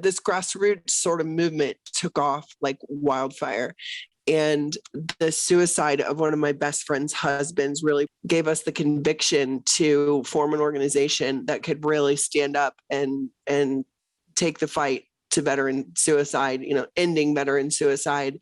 This grassroots sort of movement took off like wildfire. And the suicide of one of my best friend's husbands really gave us the conviction to form an organization that could really stand up and take the fight to veteran suicide, ending veteran suicide,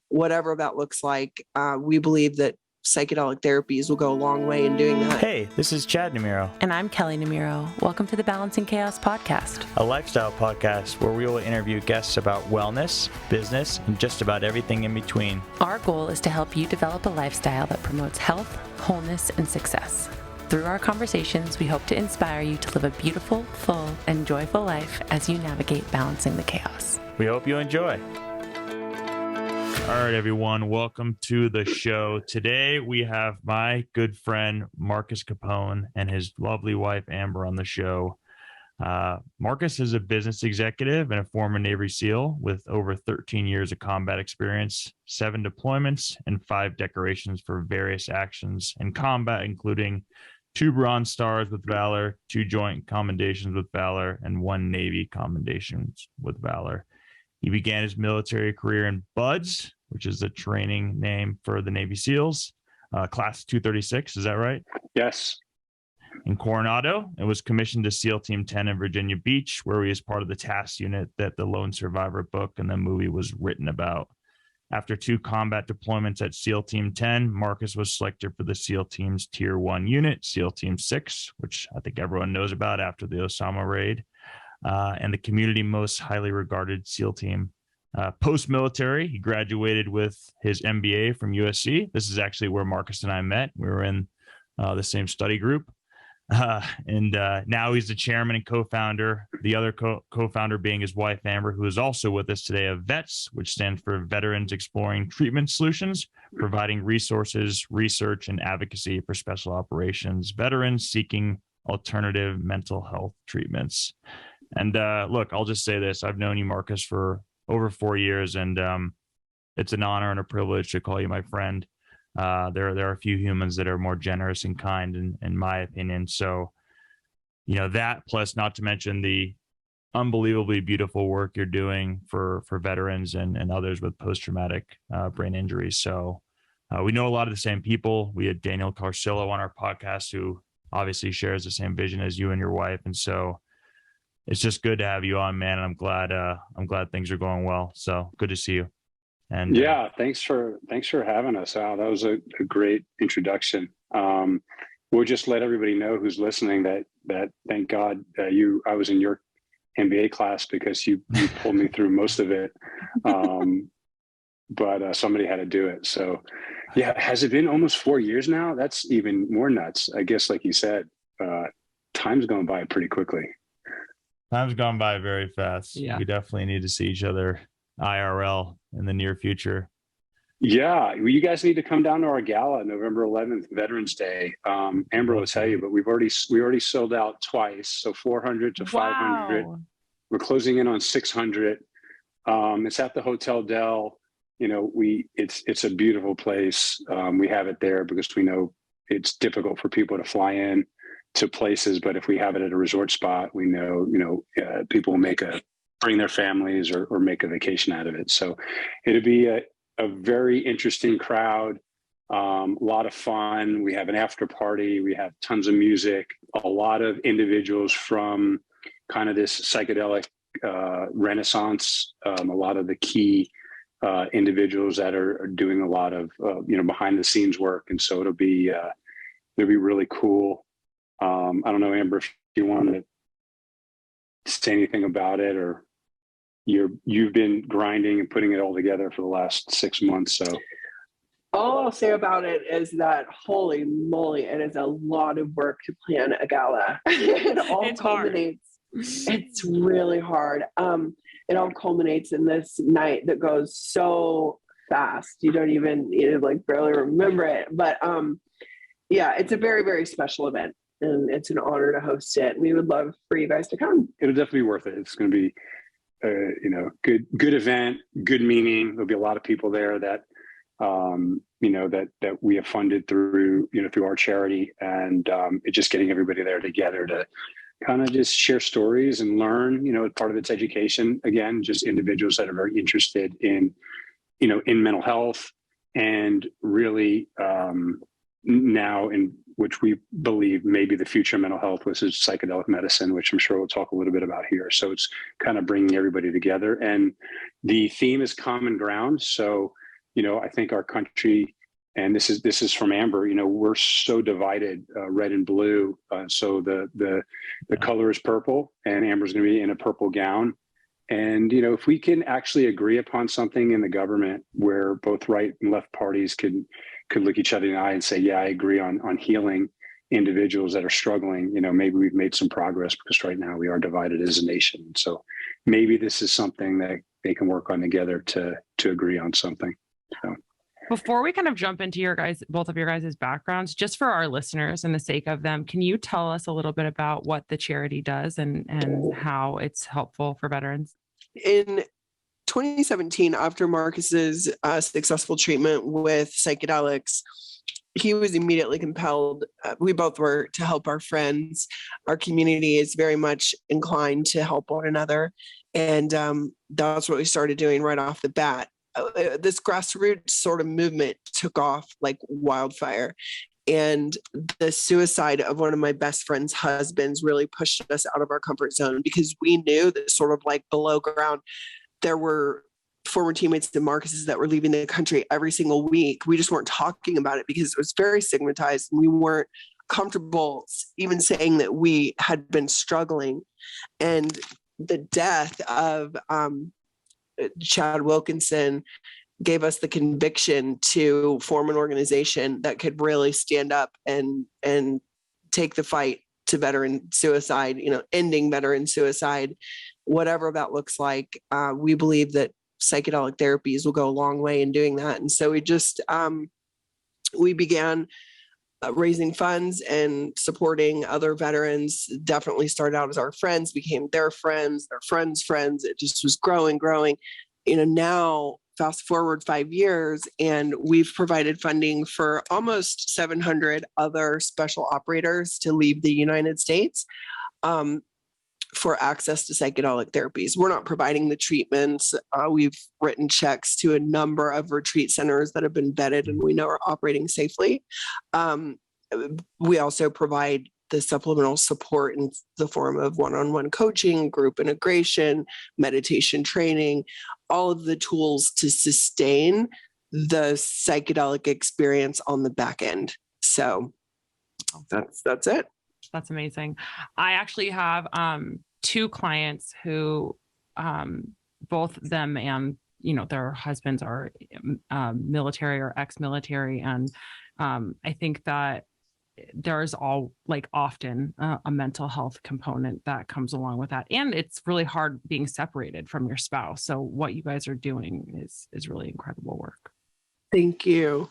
whatever that looks like. We believe that psychedelic therapies will go a long way in doing that. Hey, this is Chad Namiro. And I'm Kelley Namiro. Welcome to the Balancing Chaos podcast, a lifestyle podcast where we will interview guests about wellness, business, and just about everything in between. Our goal is to help you develop a lifestyle that promotes health, wholeness, and success. Through our conversations, we hope to inspire you to live a beautiful, full, and joyful life as you navigate balancing the chaos. We hope you enjoy. All right, everyone, welcome to the show. Today, we have my good friend, Marcus Capone, and his lovely wife, Amber, on the show. Marcus is a business executive and a former Navy SEAL with over 13 years of combat experience, 7 deployments, and 5 decorations for various actions in combat, including 2 Bronze Stars with Valor, 2 Joint Commendations with Valor, and 1 Navy Commendations with Valor. He began his military career in BUDS, which is the training name for the Navy SEALs, Class 236. Is that right? Yes. In Coronado, and was commissioned to SEAL Team 10 in Virginia Beach, where he was part of the task unit that the Lone Survivor book and the movie was written about. After 2 combat deployments at SEAL Team 10, Marcus was selected for the SEAL Team's Tier 1 unit, SEAL Team 6, which I think everyone knows about after the Osama raid. And the community most highly regarded SEAL team. Post-military, he graduated with his MBA from USC. This is actually where Marcus and I met. We were in the same study group. And now he's the chairman and co-founder, the other co-founder being his wife, Amber, who is also with us today, of VETS, which stands for Veterans Exploring Treatment Solutions, providing resources, research, and advocacy for special operations veterans seeking alternative mental health treatments. And look, I'll just say this. I've known you, Marcus, for over 4 years, and it's an honor and a privilege to call you my friend. There are a few humans that are more generous and kind, in my opinion. So, that plus not to mention the unbelievably beautiful work you're doing for veterans and others with post-traumatic brain injuries. So we know a lot of the same people. We had Daniel Carcillo on our podcast, who obviously shares the same vision as you and your wife. And so it's just good to have you on, man. And I'm glad things are going well. So good to see you. And yeah, thanks for having us, Al. That was a great introduction. We'll just let everybody know who's listening that thank God I was in your MBA class, because you pulled me through most of it. But somebody had to do it. So yeah, has it been almost 4 years now? That's even more nuts. I guess, like you said, time's going by pretty quickly. Time's gone by very fast. Yeah. We definitely need to see each other IRL in the near future. Yeah, well, you guys need to come down to our gala November 11th, Veterans Day. Amber will tell you, but we already sold out twice, so 400 to 500. Wow. We're closing in on 600. It's at the Hotel Del. It's a beautiful place. We have it there because we know it's difficult for people to fly in to places, but if we have it at a resort spot, we know people will bring their families or make a vacation out of it. So it'll be a very interesting crowd, a lot of fun. We have an after party. We have tons of music, a lot of individuals from kind of this psychedelic renaissance, a lot of the key individuals that are doing a lot of behind the scenes work. And so it'll be really cool. I don't know, Amber, if you want to say anything about it, or you've been grinding and putting it all together for the last 6 months. So All I'll say about it is that, holy moly, it is a lot of work to plan a gala. It all culminates. It's really hard. It all culminates in this night that goes so fast. You don't even barely remember it. But yeah, it's a very, very special event. And it's an honor to host it. We would love for you guys to come. It'll definitely be worth it. It's going to be, good event, good meaning. There'll be a lot of people there that, that we have funded through our charity, and it's just getting everybody there together kind of just share stories and learn, part of it's education. Again, just individuals that are very interested in, in mental health, and really now in which we believe maybe the future of mental health, which is psychedelic medicine, which I'm sure we'll talk a little bit about here. So it's kind of bringing everybody together, and the theme is common ground. So, I think our country, and this is from Amber, we're so divided, red and blue. So the color is purple, and Amber's going to be in a purple gown. And, if we can actually agree upon something in the government where both right and left parties could look each other in the eye and say, yeah, I agree on healing individuals that are struggling, maybe we've made some progress, because right now we are divided as a nation. So maybe this is something that they can work on together to agree on something. So. Before we kind of jump into both of your guys' backgrounds, just for our listeners and the sake of them, can you tell us a little bit about what the charity does and how it's helpful for veterans? In 2017, after Marcus's successful treatment with psychedelics, he was immediately compelled, we both were, to help our friends. Our community is very much inclined to help one another. And that's what we started doing right off the bat. This grassroots sort of movement took off like wildfire. And the suicide of one of my best friend's husbands really pushed us out of our comfort zone, because we knew that sort of like below ground, there were former teammates of Marcus's that were leaving the country every single week. We just weren't talking about it because it was very stigmatized, and we weren't comfortable even saying that we had been struggling. And the death of Chad Wilkinson gave us the conviction to form an organization that could really stand up and take the fight to veteran suicide, ending veteran suicide, whatever that looks like. We believe that psychedelic therapies will go a long way in doing that. And so we began raising funds and supporting other veterans. Definitely started out as our friends, became their friends' friends. It just was growing. Now fast forward 5 years, and we've provided funding for almost 700 other special operators to leave the United States for access to psychedelic therapies. We're not providing the treatments. We've written checks to a number of retreat centers that have been vetted and we know are operating safely. We also provide the supplemental support in the form of one-on-one coaching, group integration, meditation training, all of the tools to sustain the psychedelic experience on the back end. So that's it. That's amazing. I actually have two clients who both them and their husbands are military or ex-military, and I think that there's often a mental health component that comes along with that, and it's really hard being separated from your spouse. So what you guys are doing is really incredible work. Thank you.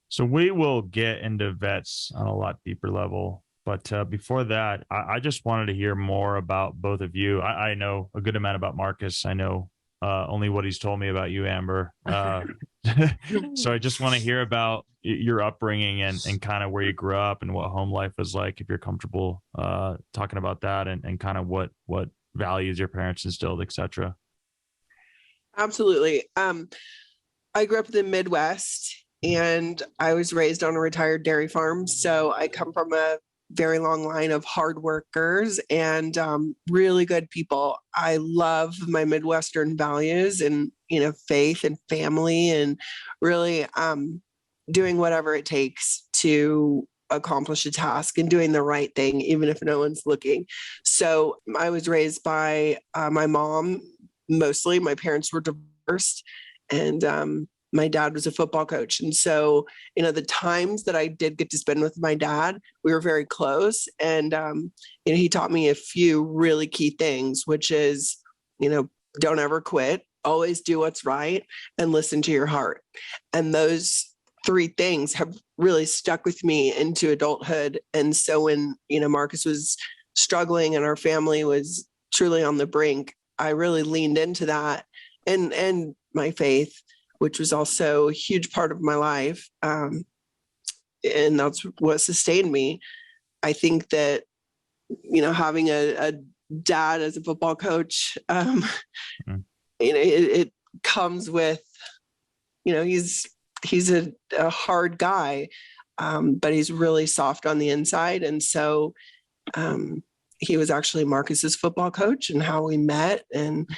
So we will get into vets on a lot deeper level. But before that, I just wanted to hear more about both of you. I know a good amount about Marcus. I know only what he's told me about you, Amber. So I just want to hear about your upbringing and kind of where you grew up and what home life was like, if you're comfortable talking about that, and kind of what values your parents instilled, etc. Absolutely. I grew up in the Midwest, and I was raised on a retired dairy farm. So I come from a very long line of hard workers and really good people. I love my Midwestern values and, faith and family, and really doing whatever it takes to accomplish a task and doing the right thing, even if no one's looking. So I was raised by my mom, mostly. My parents were divorced, and my dad was a football coach. And so, the times that I did get to spend with my dad, we were very close. And, he taught me a few really key things, which is, don't ever quit, always do what's right, and listen to your heart. And those three things have really stuck with me into adulthood. And so when, Marcus was struggling and our family was truly on the brink, I really leaned into that and my faith, which was also a huge part of my life. And that's what sustained me. I think that having a dad as a football coach, it comes with, he's a hard guy, but he's really soft on the inside. And so he was actually Marcus's football coach and how we met. And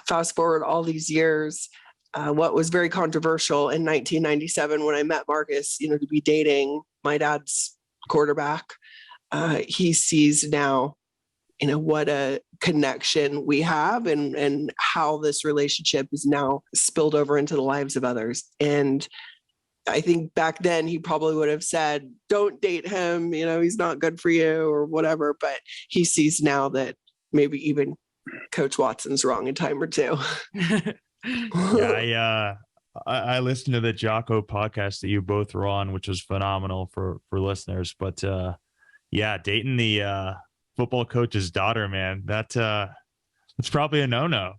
fast forward all these years, what was very controversial in 1997 when I met Marcus, to be dating my dad's quarterback, he sees now, what a connection we have and how this relationship is now spilled over into the lives of others. And I think back then he probably would have said, don't date him, he's not good for you or whatever. But he sees now that maybe even Coach Watson's wrong a time or two. Yeah, I listened to the Jocko podcast that you both were on, which was phenomenal for listeners. But dating the football coach's daughter, man, that's probably a no-no.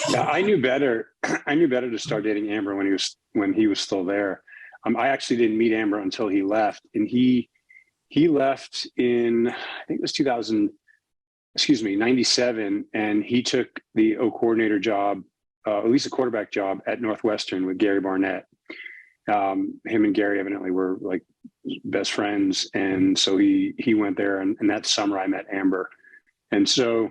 Yeah, I knew better. I knew better to start dating Amber when he was still there. I actually didn't meet Amber until he left, and he left in, I think it was 97, and he took the O coordinator job, at least a quarterback job at Northwestern with Gary Barnett. Him and Gary evidently were like best friends, and so he went there, and that summer I met Amber, and so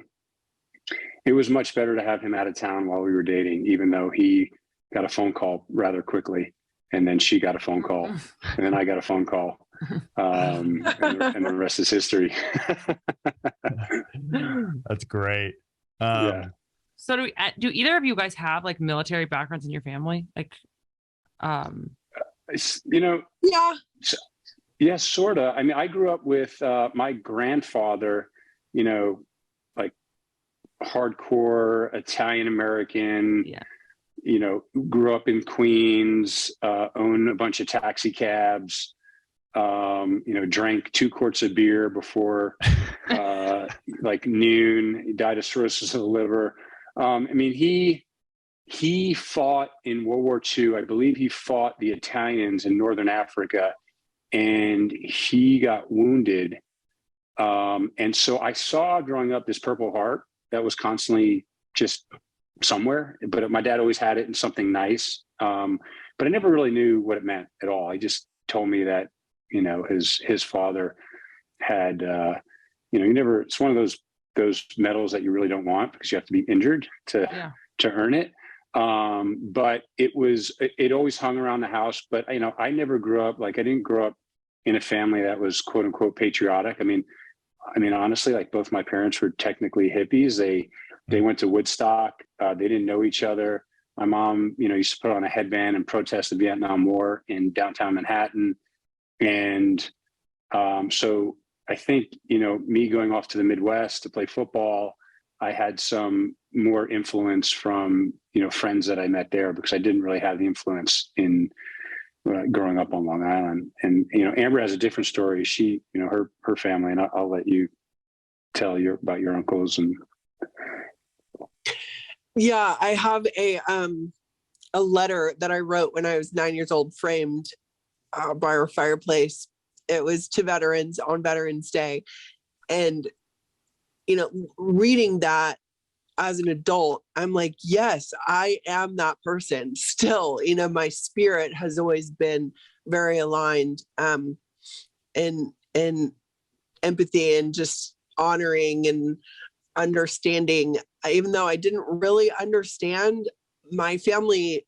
it was much better to have him out of town while we were dating, even though he got a phone call rather quickly, and then she got a phone call, and then I got a phone call, and the rest is history. That's gret. Yeah. So do either of you guys have like military backgrounds in your family? Like, Yeah, sort of. I mean, I grew up with my grandfather, like hardcore Italian American, grew up in Queens, owned a bunch of taxi cabs, drank 2 quarts of beer before like noon. He died of cirrhosis of the liver. He fought in World War II. I believe he fought the Italians in Northern Africa, and he got wounded. And so I saw growing up this Purple Heart that was constantly just somewhere, but my dad always had it in something nice. But I never really knew what it meant at all. He just told me that, his father had, it's one of those medals that you really don't want because you have to be injured to earn it. But it always hung around the house. But, I never grew up, I didn't grow up in a family that was quote unquote patriotic. I mean, honestly, like both my parents were technically hippies. They went to Woodstock. They didn't know each other. My mom, used to put on a headband and protest the Vietnam War in downtown Manhattan. And so I think, me going off to the Midwest to play football, I had some more influence from, friends that I met there because I didn't really have the influence in growing up on Long Island. And, Amber has a different story. She, her family, and I'll let you tell about your uncles. And yeah, I have a letter that I wrote when I was 9 years old, framed by our fireplace. It was to veterans on Veterans Day. And, reading that as an adult, I'm like, yes, I am that person still. My spirit has always been very aligned in empathy and just honoring and understanding. Even though I didn't really understand, my family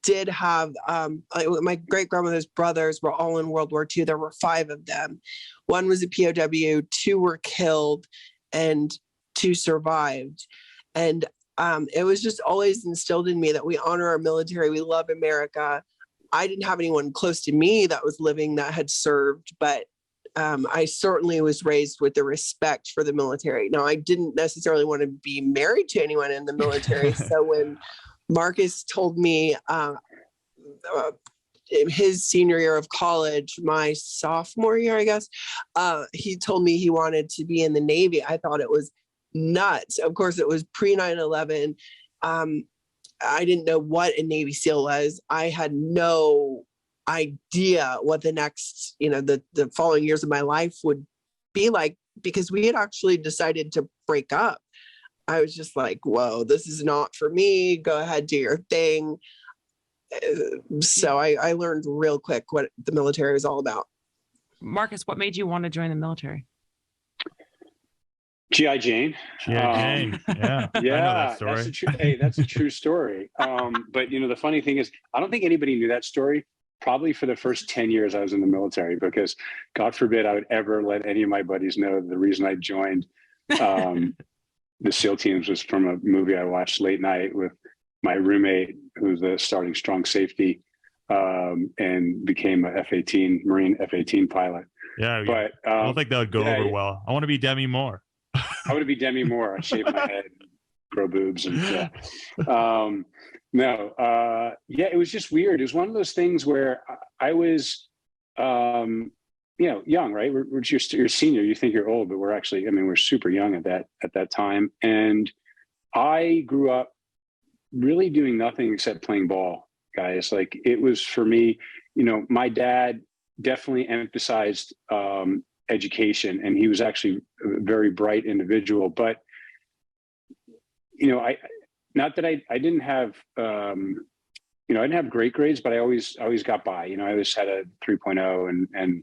did have, my great-grandmother's brothers were all in World War II. There were 5 of them. 1 was a POW, 2 were killed, and 2 survived. And it was just always instilled in me that we honor our military. We love America. I didn't have anyone close to me that was living that had served, but I certainly was raised with the respect for the military. Now, I didn't necessarily want to be married to anyone in the military. So when Marcus told me his senior year of college, my sophomore year, I guess, he told me he wanted to be in the Navy. I thought it was nuts. Of course, it was pre 9/11. I didn't know what a Navy SEAL was. I had no idea what the next, the following years of my life would be like, because we had actually decided to break up. I was just like, whoa, this is not for me. Go ahead, do your thing. So I learned real quick what the military was all about. Marcus, what made you want to join the military? G.I. Jane. Yeah. Yeah. I know that story. That's a true story. But the funny thing is, I don't think anybody knew that story probably for the first 10 years I was in the military, because God forbid I would ever let any of my buddies know the reason I joined the SEAL teams was from a movie I watched late night with my roommate, who's a starting strong safety, and became a F-18 Marine F-18 pilot. Yeah, but I don't think that would go over well. I want to be Demi Moore. I want to be Demi Moore. I'd shave my head, grow boobs, and yeah. It was just weird. It was one of those things where I was, young, right? You're senior. You think you're old, but we're actually, we're super young at that time. And I grew up really doing nothing except playing ball, guys. Like, it was, for me, my dad definitely emphasized education, and he was actually a very bright individual. But I didn't have I didn't have great grades, but I always got by. I always had a 3.0, and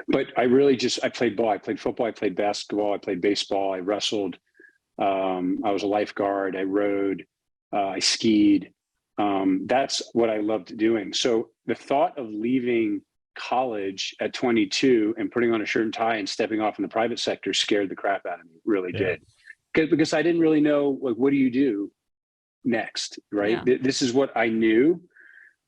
but I really I played ball. I played football. I played basketball. I played baseball. I wrestled. I was a lifeguard. I rode. I skied. That's what I loved doing. So the thought of leaving college at 22 and putting on a shirt and tie and stepping off in the private sector scared the crap out of me. Really did. Because I didn't really know, like, what do you do next, right? Yeah. This is what I knew.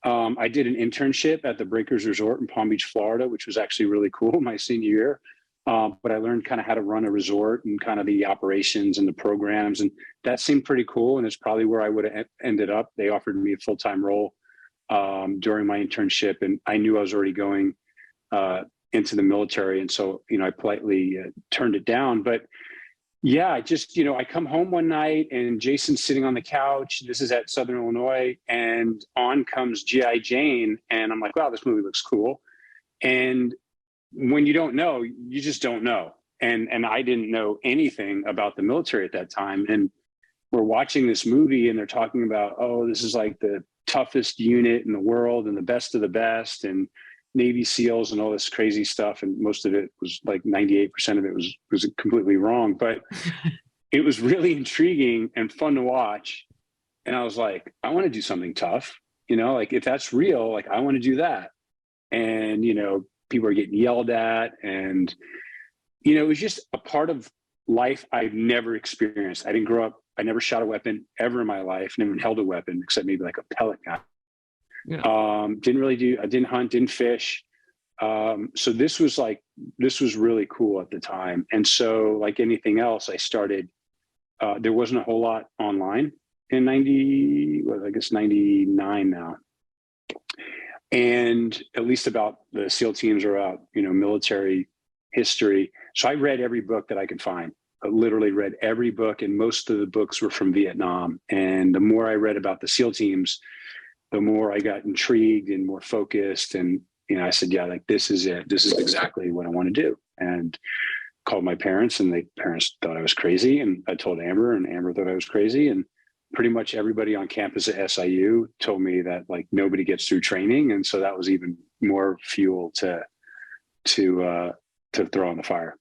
I did an internship at the Breakers Resort in Palm Beach, Florida, which was actually really cool my senior year. But I learned kind of how to run a resort and kind of the operations and the programs. And that seemed pretty cool. And it's probably where I would have ended up. They offered me a full-time role during my internship. And I knew I was already going into the military. And so, I politely turned it down. But yeah, I come home one night and Jason's sitting on the couch. This is at Southern Illinois, and on comes G.I. Jane. And I'm like, wow, this movie looks cool. And when you don't know, you just don't know. And I didn't know anything about the military at that time. And we're watching this movie and they're talking about, oh, this is like the toughest unit in the world and the best of the best, and Navy SEALs and all this crazy stuff. And most of it was like 98% of it was completely wrong, but it was really intriguing and fun to watch. And I was like, I want to do something tough, like, if that's real, like, I want to do that. And, people are getting yelled at, and, it was just a part of life I've never experienced. I didn't grow up. I never shot a weapon ever in my life, never held a weapon except maybe like a pellet gun. Yeah. I didn't hunt, didn't fish. So this was really cool at the time. And so, like anything else, I started, there wasn't a whole lot online in 99 now. And at least about the SEAL teams or about, military history. So I read every book that I could find. I literally read every book, and most of the books were from Vietnam. And the more I read about the SEAL teams, the more I got intrigued and more focused. And, I said, yeah, like, this is it. This is exactly what I want to do. And called my parents, and parents thought I was crazy. And I told Amber, and Amber thought I was crazy. And pretty much everybody on campus at SIU told me that, like, nobody gets through training. And so that was even more fuel to throw on the fire.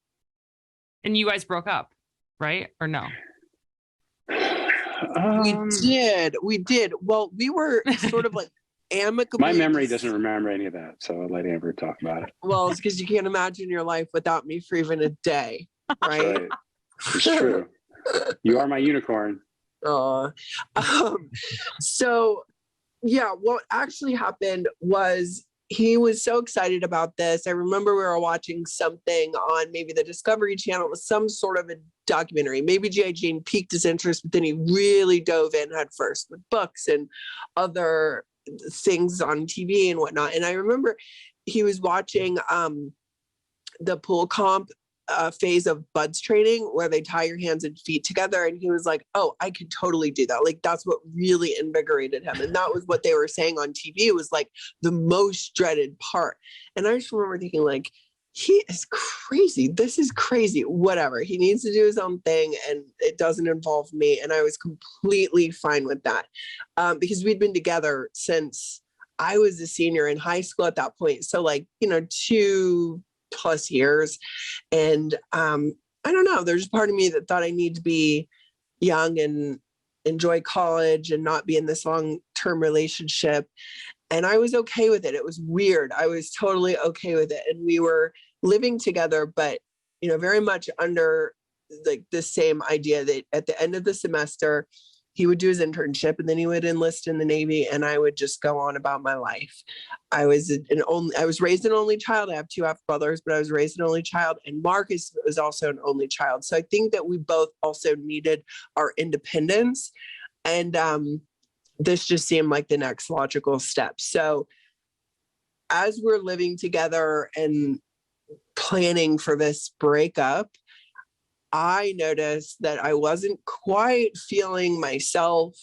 And you guys broke up, right? Or no? We did. Well, we were sort of like amicably. My memory doesn't remember any of that, so I'll let Amber talk about it. Well, it's because you can't imagine your life without me for even a day, right? Right. It's true. You are my unicorn. So yeah, what actually happened was he was so excited about this. I remember we were watching something on maybe the Discovery Channel. It was some sort of a documentary. Maybe G.I. Jane piqued his interest, but then he really dove in head first with books and other things on TV and whatnot. And I remember he was watching the pool comp a phase of buds training where they tie your hands and feet together. And he was like, oh, I could totally do that. Like, that's what really invigorated him. And that was what they were saying on TV. It was like the most dreaded part. And I just remember thinking, like, he is crazy. This is crazy. Whatever. He needs to do his own thing and it doesn't involve me. And I was completely fine with that because we'd been together since I was a senior in high school at that point. So like, 2+ years. And I don't know, there's part of me that thought I need to be young and enjoy college and not be in this long-term relationship. And I was okay with it. It was weird. I was totally okay with it. And we were living together, but, very much under like the same idea that at the end of the semester, he would do his internship and then he would enlist in the Navy and I would just go on about my life. I was raised an only child. I have 2 half brothers, but I was raised an only child, and Marcus was also an only child. So I think that we both also needed our independence. And this just seemed like the next logical step. So as we're living together and planning for this breakup, I noticed that I wasn't quite feeling myself.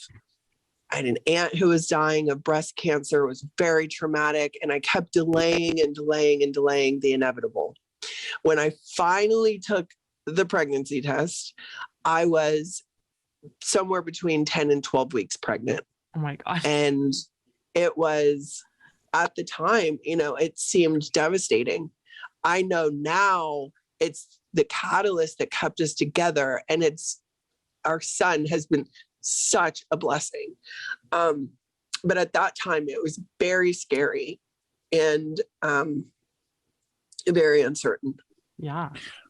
I had an aunt who was dying of breast cancer. It was very traumatic, and I kept delaying and delaying and delaying the inevitable. When I finally took the pregnancy test, I was somewhere between 10 and 12 weeks pregnant. Oh my gosh. And it was, at the time, it seemed devastating. I know now it's the catalyst that kept us together, and our son has been such a blessing. But at that time it was very scary and very uncertain. Yeah.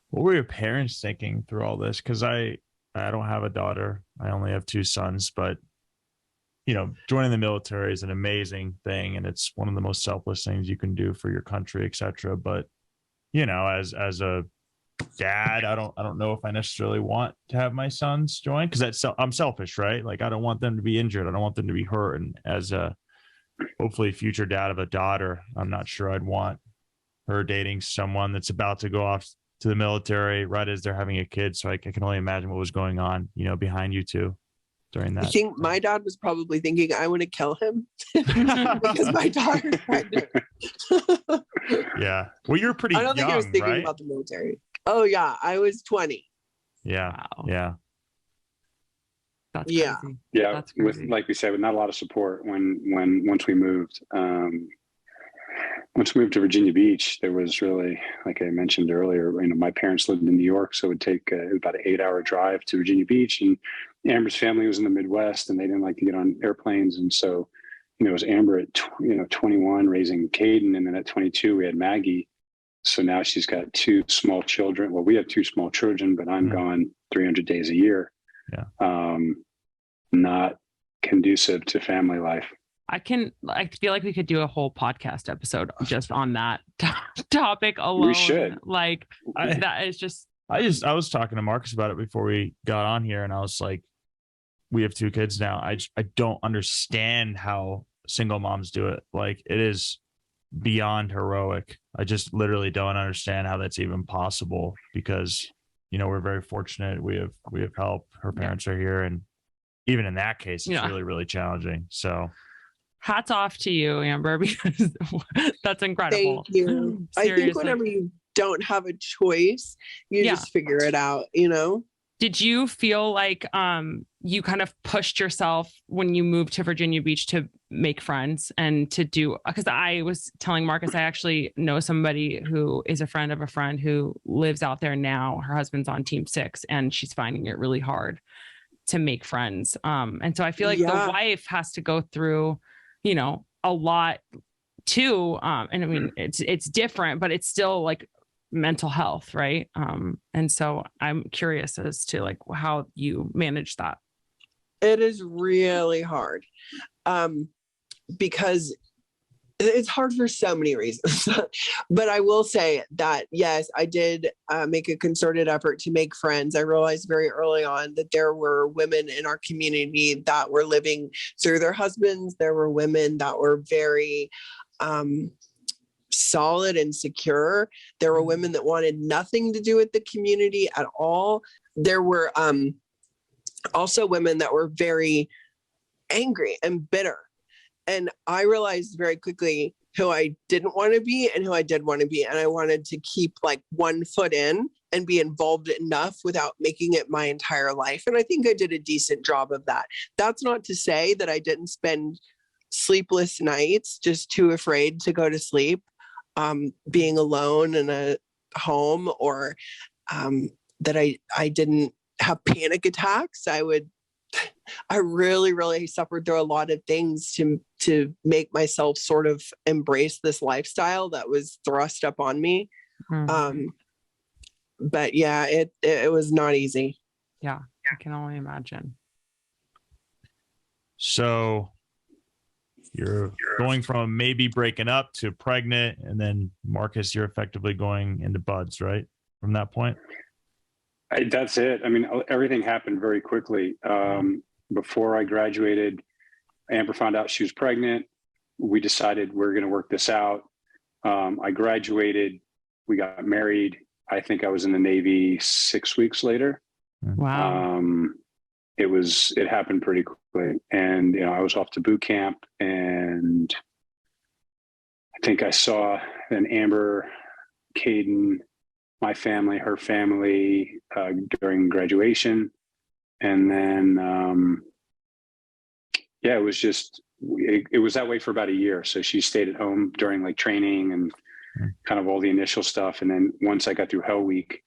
What were your parents thinking through all this? Because I don't have a daughter. I only have 2 sons, but joining the military is an amazing thing, and it's one of the most selfless things you can do for your country, etc. But as a dad, I don't know if I necessarily want to have my sons join, because I'm selfish, right? Like, I don't want them to be injured. I don't want them to be hurt. And as a hopefully future dad of a daughter, I'm not sure I'd want her dating someone that's about to go off to the military right as they're having a kid. So I can only imagine what was going on, behind you two during that. I think my dad was probably thinking, I want to kill him because my daughter's pregnant. Yeah. Well, you're pretty young, I don't think I was thinking right? about the military. Oh yeah, I was 20. Yeah. Wow. Yeah. That's Yeah. crazy. Yeah, That's with crazy. like we said, with not a lot of support once we moved. Once we moved to Virginia Beach, there was really, like I mentioned earlier, my parents lived in New York, so it would take about an 8-hour drive to Virginia Beach, and Amber's family was in the Midwest, and they didn't like to get on airplanes, and so it was Amber at 21 raising Caden, and then at 22 we had Maggie. So now she's got 2 small children. Well, we have 2 small children, but I'm gone 300 days a year. Yeah. Not conducive to family life. I feel like we could do a whole podcast episode just on that topic alone. We should. Like, that is just. I was talking to Marcus about it before we got on here, and I was like, we have 2 kids now. I don't understand how single moms do it. Like, it is beyond heroic. I just literally don't understand how that's even possible, because we're very fortunate. We have help. Her parents are here, and even in that case, it's really, really challenging. So Hats off to you, Amber, because that's incredible. Thank you. I think whenever you don't have a choice, you just figure it out, Did you feel like you kind of pushed yourself when you moved to Virginia Beach to make friends and to do, because I was telling Marcus, I actually know somebody who is a friend of a friend who lives out there now. Her husband's on Team 6 and she's finding it really hard to make friends. And so I feel like the wife has to go through, a lot too. And I mean, it's different, but it's still like mental health, right? And so I'm curious as to like how you manage that. It is really hard because it's hard for so many reasons. But I will say that, yes, I did make a concerted effort to make friends. I realized very early on that there were women in our community that were living through their husbands. There were women that were very solid and secure. There were women that wanted nothing to do with the community at all. There were also women that were very angry and bitter. And I realized very quickly who I didn't want to be and who I did want to be. And I wanted to keep like one foot in and be involved enough without making it my entire life. And I think I did a decent job of that. That's not to say that I didn't spend sleepless nights, just too afraid to go to sleep, being alone in a home, or that I didn't have panic attacks. I really suffered through a lot of things to make myself sort of embrace this lifestyle that was thrust up on me. Mm-hmm. But yeah, it was not easy. Yeah, I can only imagine. So you're going from maybe breaking up to pregnant, and then Marcus, you're effectively going into buds, right? From that point? That's it. I mean, everything happened very quickly. Before I graduated, Amber found out she was pregnant. We decided we're going to work this out. I graduated. We got married. I think I was in the Navy 6 weeks later. Wow. It happened pretty quickly. And, I was off to boot camp, and I think I saw an Amber, Caden, my family, her family, during graduation. And then, it was that way for about a year. So she stayed at home during like training and kind of all the initial stuff. And then once I got through Hell Week,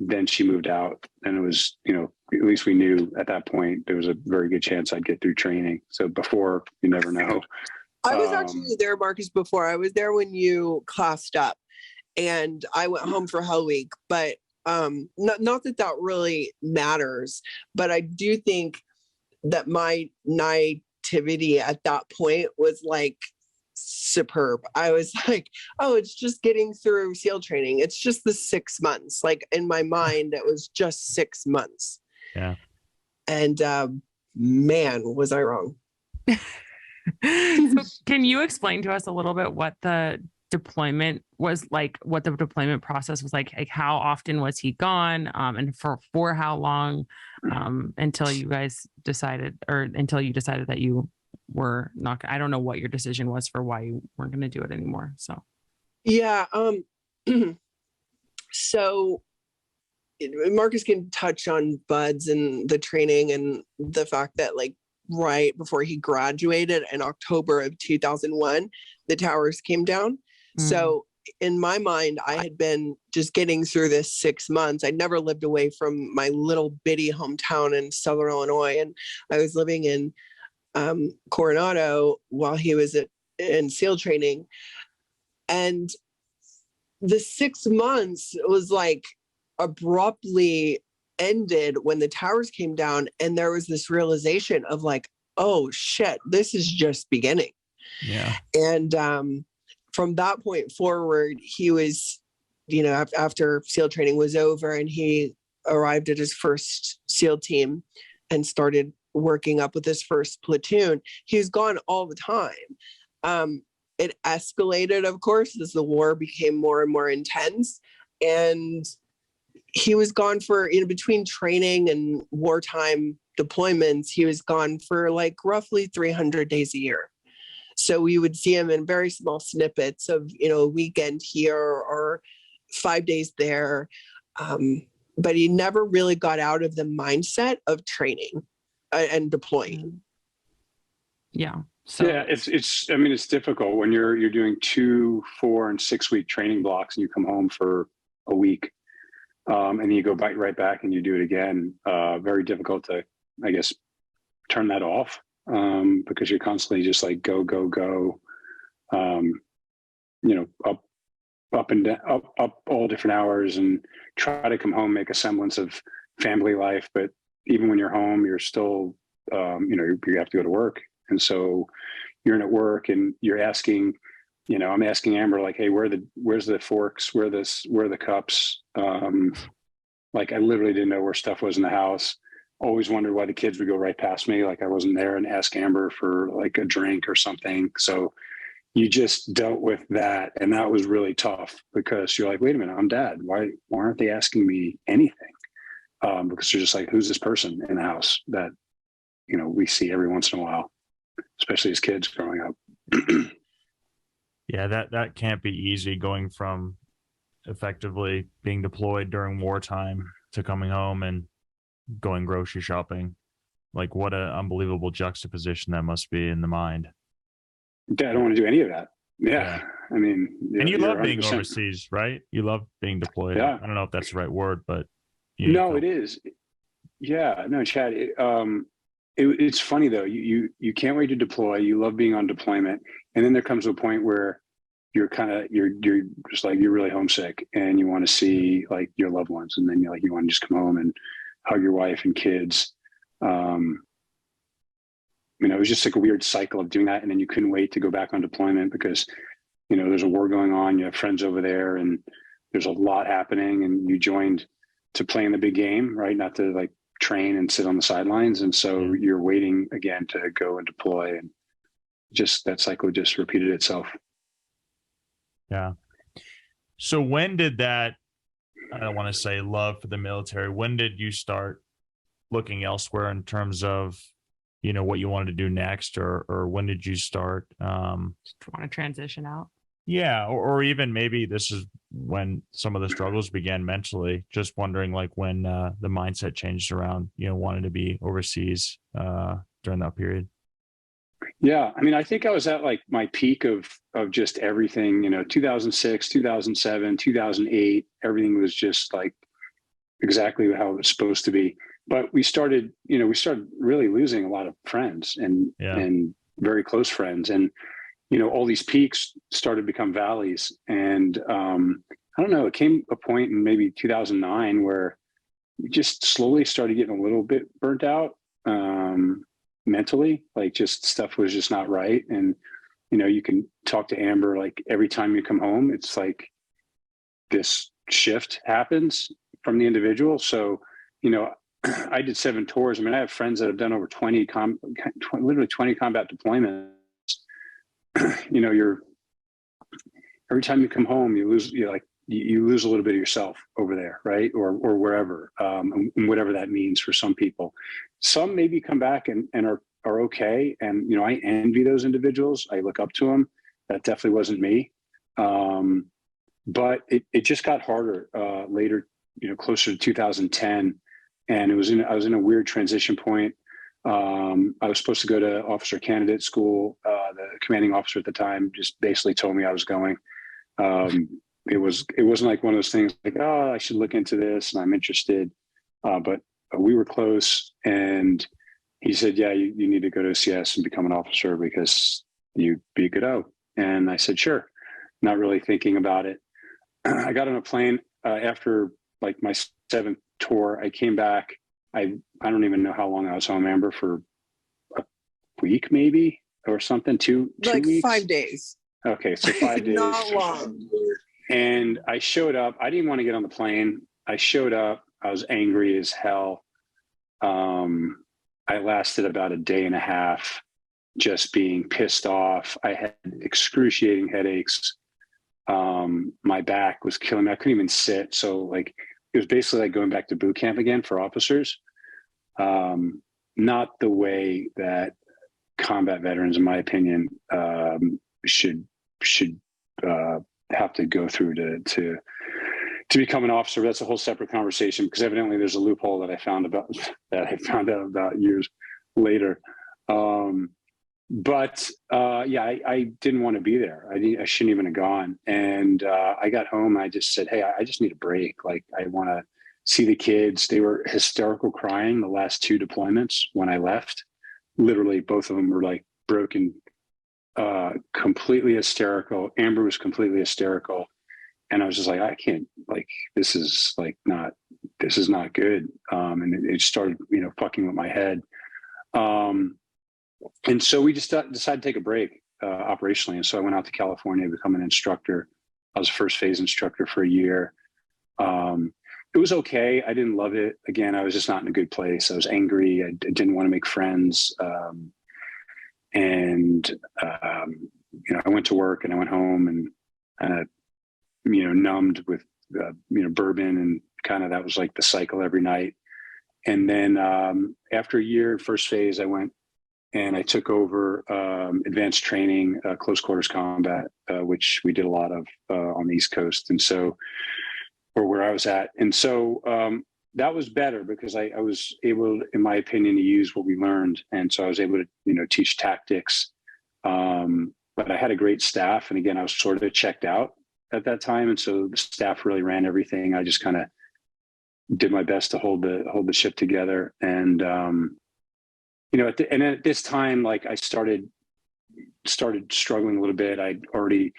then she moved out, and it was, at least we knew at that point there was a very good chance I'd get through training. So before, you never know. I was actually there, Marcus, before. I was there when you classed up, and I went home for Hell Week, but not that really matters, but I do think that my naivety at that point was like superb. I was like, oh, it's just getting through SEAL training. It's just the 6 months. Like in my mind, it was just 6 months. Yeah. And man, was I wrong. So can you explain to us a little bit what the deployment was like, what the deployment process was like how often was he gone, and for how long, until you guys decided, or until you decided that you were not, I don't know what your decision was for why you weren't going to do it anymore. So yeah, so Marcus can touch on buds and the training and the fact that like right before he graduated in October of 2001, the towers came down. So in my mind, I had been just getting through this 6 months. I never lived away from my little bitty hometown in Southern Illinois. And I was living in Coronado while he was in SEAL training. And the 6 months was like abruptly ended when the towers came down. And there was this realization of like, oh shit, this is just beginning. Yeah. And from that point forward, he was, after SEAL training was over and he arrived at his first SEAL team and started working up with his first platoon, he was gone all the time. It escalated, of course, as the war became more and more intense. And he was gone for, between training and wartime deployments, he was gone for like roughly 300 days a year. So we would see him in very small snippets of, a weekend here or 5 days there. But he never really got out of the mindset of training and deploying. Yeah. So yeah, it's difficult when you're doing 2, 4, and 6 week training blocks and you come home for a week, and then you go right back and you do it again. Very difficult to, I guess, turn that off. Because you're constantly just like go, up and down, up all different hours, and try to come home, make a semblance of family life. But even when you're home, you're still, you have to go to work. And so you're in at work and you're asking, I'm asking Amber like, hey, where's the forks? Where are the cups? Like I literally didn't know where stuff was in the house. Always wondered why the kids would go right past me, like I wasn't there, and ask Amber for like a drink or something. So, you just dealt with that. And that was really tough because you're like, wait a minute, I'm dad. Why aren't they asking me anything? Because they're just like, who's this person in the house that, you know, we see every once in a while, especially as kids growing up. Yeah, that can't be easy, going from effectively being deployed during wartime to coming home and going grocery shopping. Like, what an unbelievable juxtaposition that must be in the mind. I don't want to do any of that. Yeah. I mean, and you love 100%. being overseas, right? You love being deployed. Yeah. I don't know if that's the right word, but no, it is. Yeah, no, Chad. It's funny though. You can't wait to deploy. You love being on deployment, and then there comes a point where you're just like, you're really homesick, and you want to see like your loved ones, and then you want to just come home and hug your wife and kids. You know, it was just like a weird cycle of doing that, and then you couldn't wait to go back on deployment because, you know, there's a war going on. You have friends over there, and there's a lot happening, and you joined to play in the big game, right? Not to like train and sit on the sidelines. And so you're waiting again to go and deploy, and just that cycle just repeated itself. Yeah. So when did that, I don't want to say love for the military, when did you start looking elsewhere in terms of, you know, what you wanted to do next, or when did you start want to transition out? Yeah, or even maybe this is when some of the struggles began mentally. Just wondering, like, when the mindset changed around, you know, wanting to be overseas during that period. Yeah, I mean, I think I was at like my peak of just everything. You know, 2006, 2007, 2008. Everything was just like exactly how it was supposed to be. But we started really losing a lot of friends and very close friends, and you know, all these peaks started to become valleys. And I don't know, it came a point in maybe 2009 where we just slowly started getting a little bit burnt out mentally, like just stuff was just not right. And, you know, you can talk to Amber, like every time you come home, it's like this shift happens from the individual. So, you know, I did 7 tours. I mean, I have friends that have done over 20 combat deployments. You know, every time you come home, you lose a little bit of yourself over there, right? Or wherever, and whatever that means for some people. Some maybe come back and are okay. And, you know, I envy those individuals. I look up to them. That definitely wasn't me. But it just got harder later, you know, closer to 2010. And I was in a weird transition point. I was supposed to go to officer candidate school. The commanding officer at the time just basically told me I was going. It wasn't like one of those things like, oh, I should look into this and I'm interested. But we were close, and he said, yeah, you need to go to CS and become an officer because you'd be a good O. And I said, sure, not really thinking about it. I got on a plane after like my 7th tour. I came back. I don't even know how long I was home, Amber, for a week maybe or something, two like weeks? 5 days. Okay, so 5 days. Not long. And I showed up. I didn't want to get on the plane. I showed up. I was angry as hell. I lasted about a day and a half just being pissed off. I had excruciating headaches. My back was killing me. I couldn't even sit. So like, it was basically like going back to boot camp again for officers. Not the way that combat veterans, in my opinion, should have to go through to become an officer. That's a whole separate conversation, because evidently there's a loophole that I found out about years later. But I didn't want to be there. I shouldn't even have gone. And I got home. And I just said, hey, I just need a break. Like, I want to see the kids. They were hysterical crying the last 2 deployments when I left. Literally, both of them were like broken, completely hysterical. Amber was completely hysterical. And I was just like, I can't, like, this is not good. And it started, you know, fucking with my head. And so we just decided to take a break operationally. And so I went out to California to become an instructor. I was a first phase instructor for a year. It was okay. I didn't love it. Again, I was just not in a good place. I was angry. I didn't want to make friends. I went to work and I went home and numbed with, bourbon, and kind of that was like the cycle every night. And then after a year, first phase, I went and I took over advanced training, close quarters combat, which we did a lot of on the East Coast. And so, or where I was at. And so that was better because I was able, in my opinion, to use what we learned. And so I was able to, teach tactics. But I had a great staff. And again, I was sort of checked out at that time. And so the staff really ran everything. I just kind of did my best to hold the ship together. And, at this time, like I started struggling a little bit. I'd already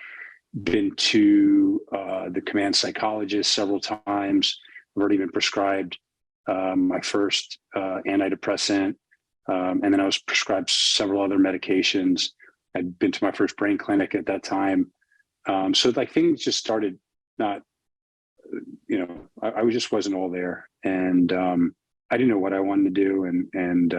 been to the command psychologist several times. I've already been prescribed my first antidepressant. And then I was prescribed several other medications. I'd been to my first brain clinic at that time. So like things just started not, I just wasn't all there. And I didn't know what I wanted to do. And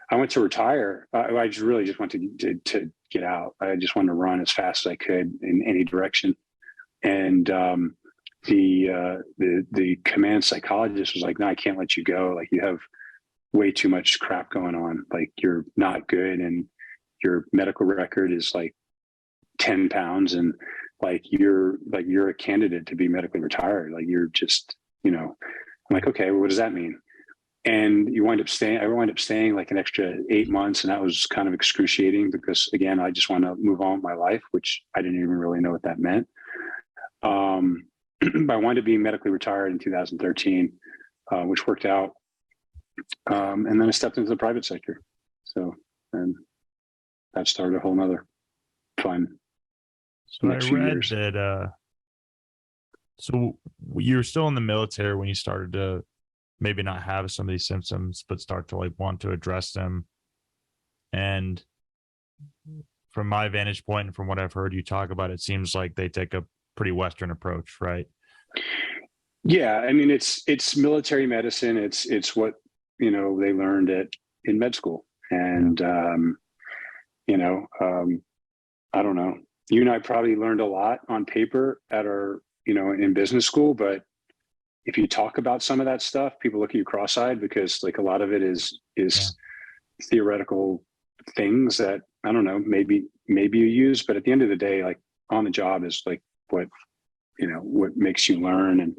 I went to retire. I just really just wanted to get out. I just wanted to run as fast as I could in any direction. And the command psychologist was like, no, I can't let you go. Like you have way too much crap going on. Like you're not good. And your medical record is like 10 pounds. And like you're a candidate to be medically retired. Like you're just, I'm like, okay, well, what does that mean? And I wind up staying like an extra 8 months. And that was kind of excruciating because again, I just want to move on with my life, which I didn't even really know what that meant. But I wanted to be medically retired in 2013, which worked out. And then I stepped into the private sector. So, and that started a whole nother fun. So I read that, so you were still in the military when you started to maybe not have some of these symptoms, but start to like want to address them. And from my vantage point and from what I've heard you talk about, it seems like they take a pretty Western approach, right? Yeah. I mean, it's military medicine. It's what, they learned in med school. And, I don't know, you and I probably learned a lot on paper at our, in business school, but if you talk about some of that stuff, people look at you cross-eyed because like a lot of it is theoretical things that, I don't know, maybe you use, but at the end of the day, like on the job is like what makes you learn.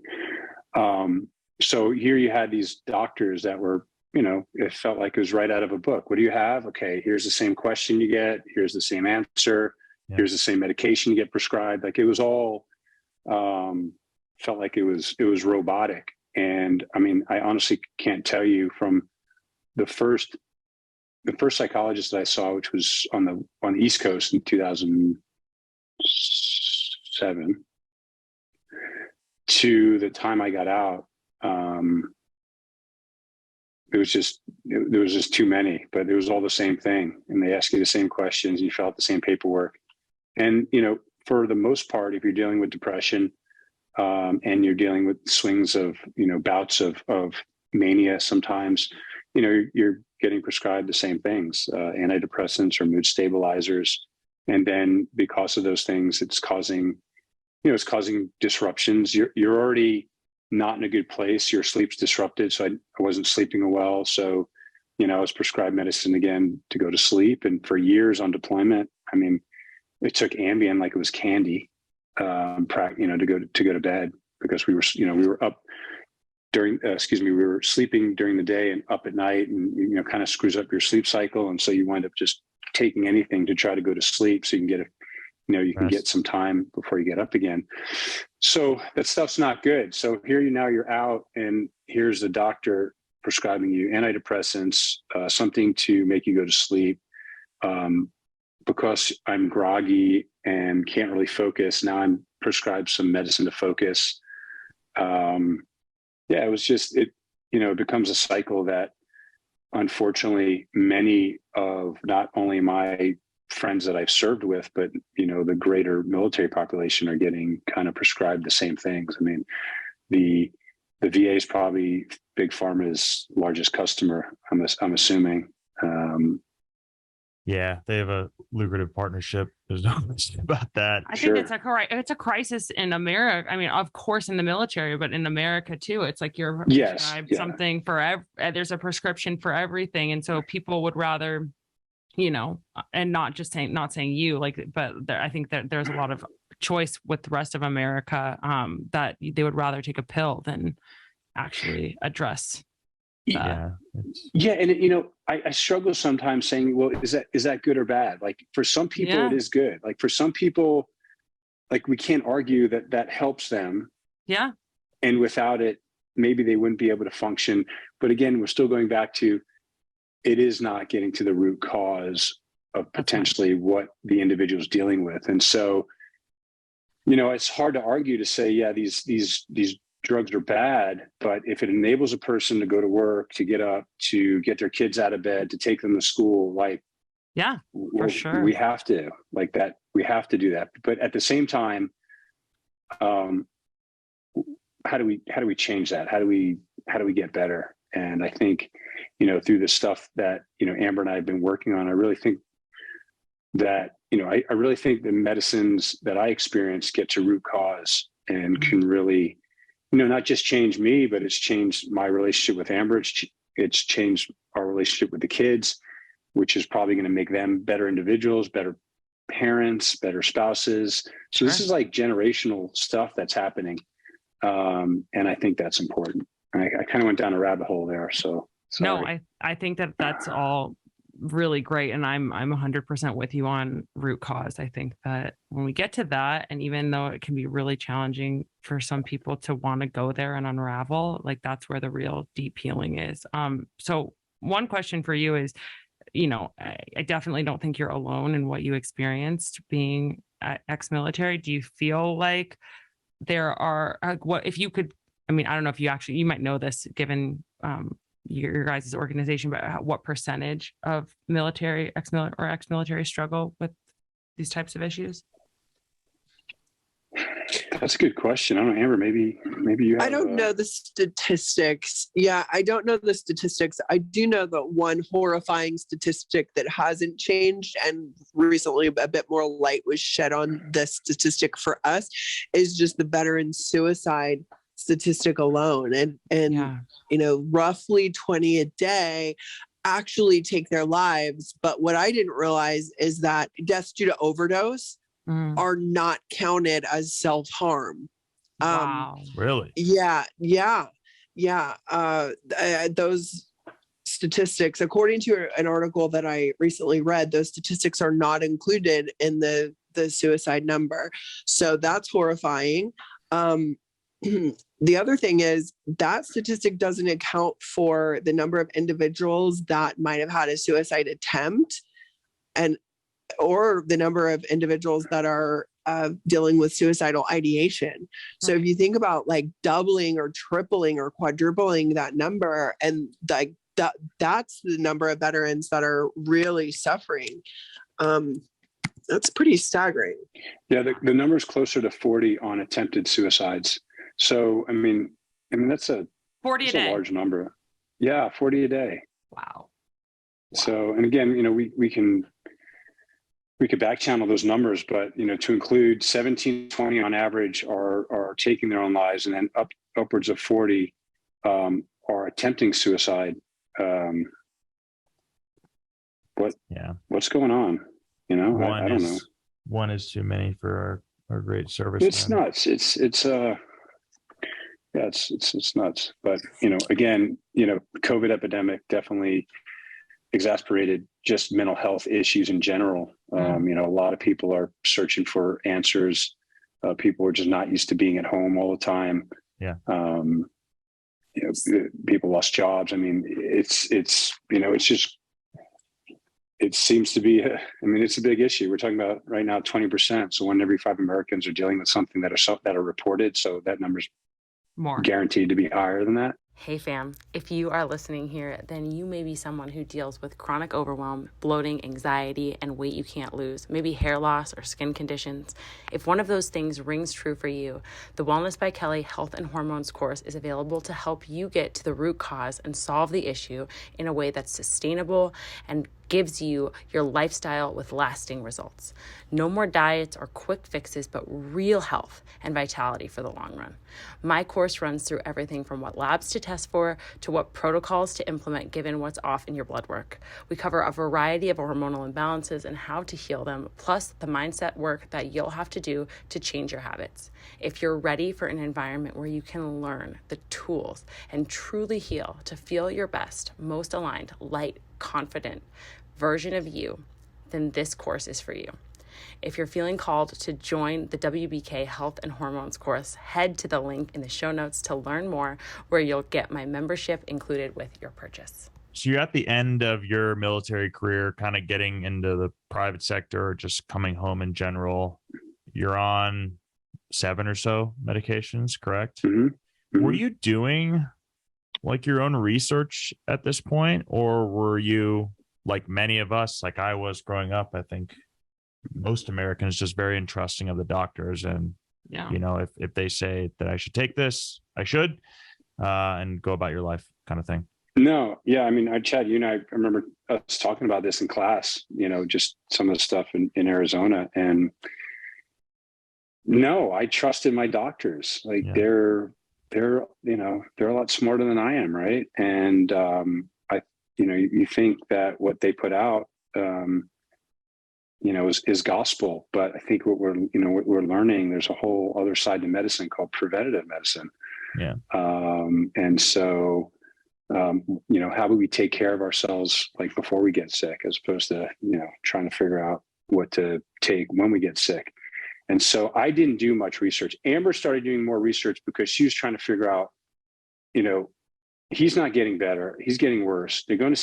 And so here you had these doctors that were, it felt like it was right out of a book. What do you have? Okay, here's the same question you get. Here's the same answer. Yeah. Here's the same medication you get prescribed. Like it was all, felt like it was robotic. And I mean, I honestly can't tell you from the first psychologist that I saw, which was on the East Coast in 2007 to the time I got out, there was just too many, but it was all the same thing. And they ask you the same questions, you fill out the same paperwork. And, for the most part, if you're dealing with depression, and you're dealing with swings of, bouts of mania, sometimes, you're getting prescribed the same things, antidepressants or mood stabilizers. And then because of those things, it's causing disruptions. You're already not in a good place. Your sleep's disrupted. So I wasn't sleeping well. So, I was prescribed medicine again to go to sleep. And for years on deployment, I mean, it took Ambien like it was candy, to go to bed because we were up during, we were sleeping during the day and up at night, and, kind of screws up your sleep cycle. And so you wind up just taking anything to try to go to sleep so you can get can get some time before you get up again. So that stuff's not good. So you're out, and here's the doctor prescribing you antidepressants, something to make you go to sleep. Because I'm groggy and can't really focus, now I'm prescribed some medicine to focus. It was just, it becomes a cycle that unfortunately many of not only my friends that I've served with, but, the greater military population are getting kind of prescribed the same things. I mean, the VA is probably Big Pharma's largest customer, I'm assuming. Yeah, they have a lucrative partnership. There's no question about that. I think it's a crisis in America. I mean, of course, in the military, but in America too, it's like you're prescribed something for there's a prescription for everything, and so people would rather, and not saying you like, but I think that there's a lot of choice with the rest of America that they would rather take a pill than actually address. Yeah. And I struggle sometimes saying, well, is that good or bad? Like for some people it is good. Like for some people, like we can't argue that helps them. Yeah. And without it, maybe they wouldn't be able to function. But again, we're still going back to, it is not getting to the root cause of potentially what the individual is dealing with. And so, it's hard to argue to say, yeah, these drugs are bad, but if it enables a person to go to work, to get up, to get their kids out of bed, to take them to school, like, for sure, we have to we have to do that. But at the same time, how do we change that? How do we get better? And I think, through the stuff that, Amber and I have been working on, I really think that, I really think the medicines that I experience get to root cause and can really, not just change me, but it's changed my relationship with Amber. It's changed our relationship with the kids, which is probably going to make them better individuals, better parents, better spouses. So this is like generational stuff that's happening. And I think that's important. And I kind of went down a rabbit hole there. So sorry. No, I think that's all really great. And I'm 100% with you on root cause. I think that when we get to that, and even though it can be really challenging for some people to want to go there and unravel, like that's where the real deep healing is. So one question for you is, I definitely don't think you're alone in what you experienced being ex-military. Do you feel like there are, what if you could, I mean, I don't know if you might know this given your guys' organization, but what percentage of ex-military struggle with these types of issues? That's a good question. I don't know, Amber, maybe you have, I don't know the statistics. Yeah, I don't know the statistics. I do know that one horrifying statistic that hasn't changed, and recently a bit more light was shed on this statistic for us, is just the veteran suicide statistic alone. And roughly 20 a day actually take their lives. But what I didn't realize is that deaths due to overdose are not counted as self-harm. Wow. Really? Yeah. Those statistics, according to an article that I recently read, those statistics are not included in the suicide number. So that's horrifying. The other thing is that statistic doesn't account for the number of individuals that might have had a suicide attempt or the number of individuals that are dealing with suicidal ideation. So if you think about like doubling or tripling or quadrupling that number, and like that's the number of veterans that are really suffering. That's pretty staggering. Yeah, the number is closer to 40 on attempted suicides. So, I mean, that's a 40 a day. A large number. Yeah, 40 a day. Wow. So, and again, we could back channel those numbers, but, to include 17, 20 on average are taking their own lives, and then upwards of 40 are attempting suicide. What's going on? I don't know. One is too many for our great service. It's nuts. It's nuts. But, again, COVID epidemic definitely exacerbated just mental health issues in general. A lot of people are searching for answers. People are just not used to being at home all the time. Yeah. People lost jobs. I mean, it seems to be, it's a big issue. We're talking about right now, 20%. So 1 in every 5 Americans are dealing with something that are reported. So that number's more guaranteed to be higher than that. Hey fam, if you are listening here, then you may be someone who deals with chronic overwhelm, bloating, anxiety, and weight you can't lose, maybe hair loss or skin conditions. If one of those things rings true for you, the Wellness by Kelley Health and Hormones course is available to help you get to the root cause and solve the issue in a way that's sustainable and gives you your lifestyle with lasting results. No more diets or quick fixes, but real health and vitality for the long run. My course runs through everything from what labs to test for to what protocols to implement given what's off in your blood work. We cover a variety of hormonal imbalances and how to heal them, plus the mindset work that you'll have to do to change your habits. If you're ready for an environment where you can learn the tools and truly heal to feel your best, most aligned, light, confident version of you, then this course is for you. If you're feeling called to join the WBK Health and Hormones course, head to the link in the show notes to learn more, where you'll get my membership included with your purchase. So you're at the end of your military career, kind of getting into the private sector, or just coming home in general. You're on 7 or so medications, correct? Mm-hmm. Mm-hmm. Were you doing like your own research at this point, or were you like many of us, like I was growing up? I think most Americans just very entrusting of the doctors, and you know, if they say that I should take this, I should, and go about your life, kind of thing. No, yeah, I mean, Chad, you and I remember us talking about this in class, you know, just some of the stuff in Arizona, and no, I trusted my doctors. Like they're you know, they're a lot smarter than I am, right? And you know, you think that what they put out, you know, is gospel, but I think what we're learning, there's a whole other side to medicine called preventative medicine. Yeah. And so, you know, how do we take care of ourselves like before we get sick, as opposed to, you know, trying to figure out what to take when we get sick. And so I didn't do much research. Amber started doing more research because she was trying to figure out, you know, he's not getting better, he's getting worse. He's going to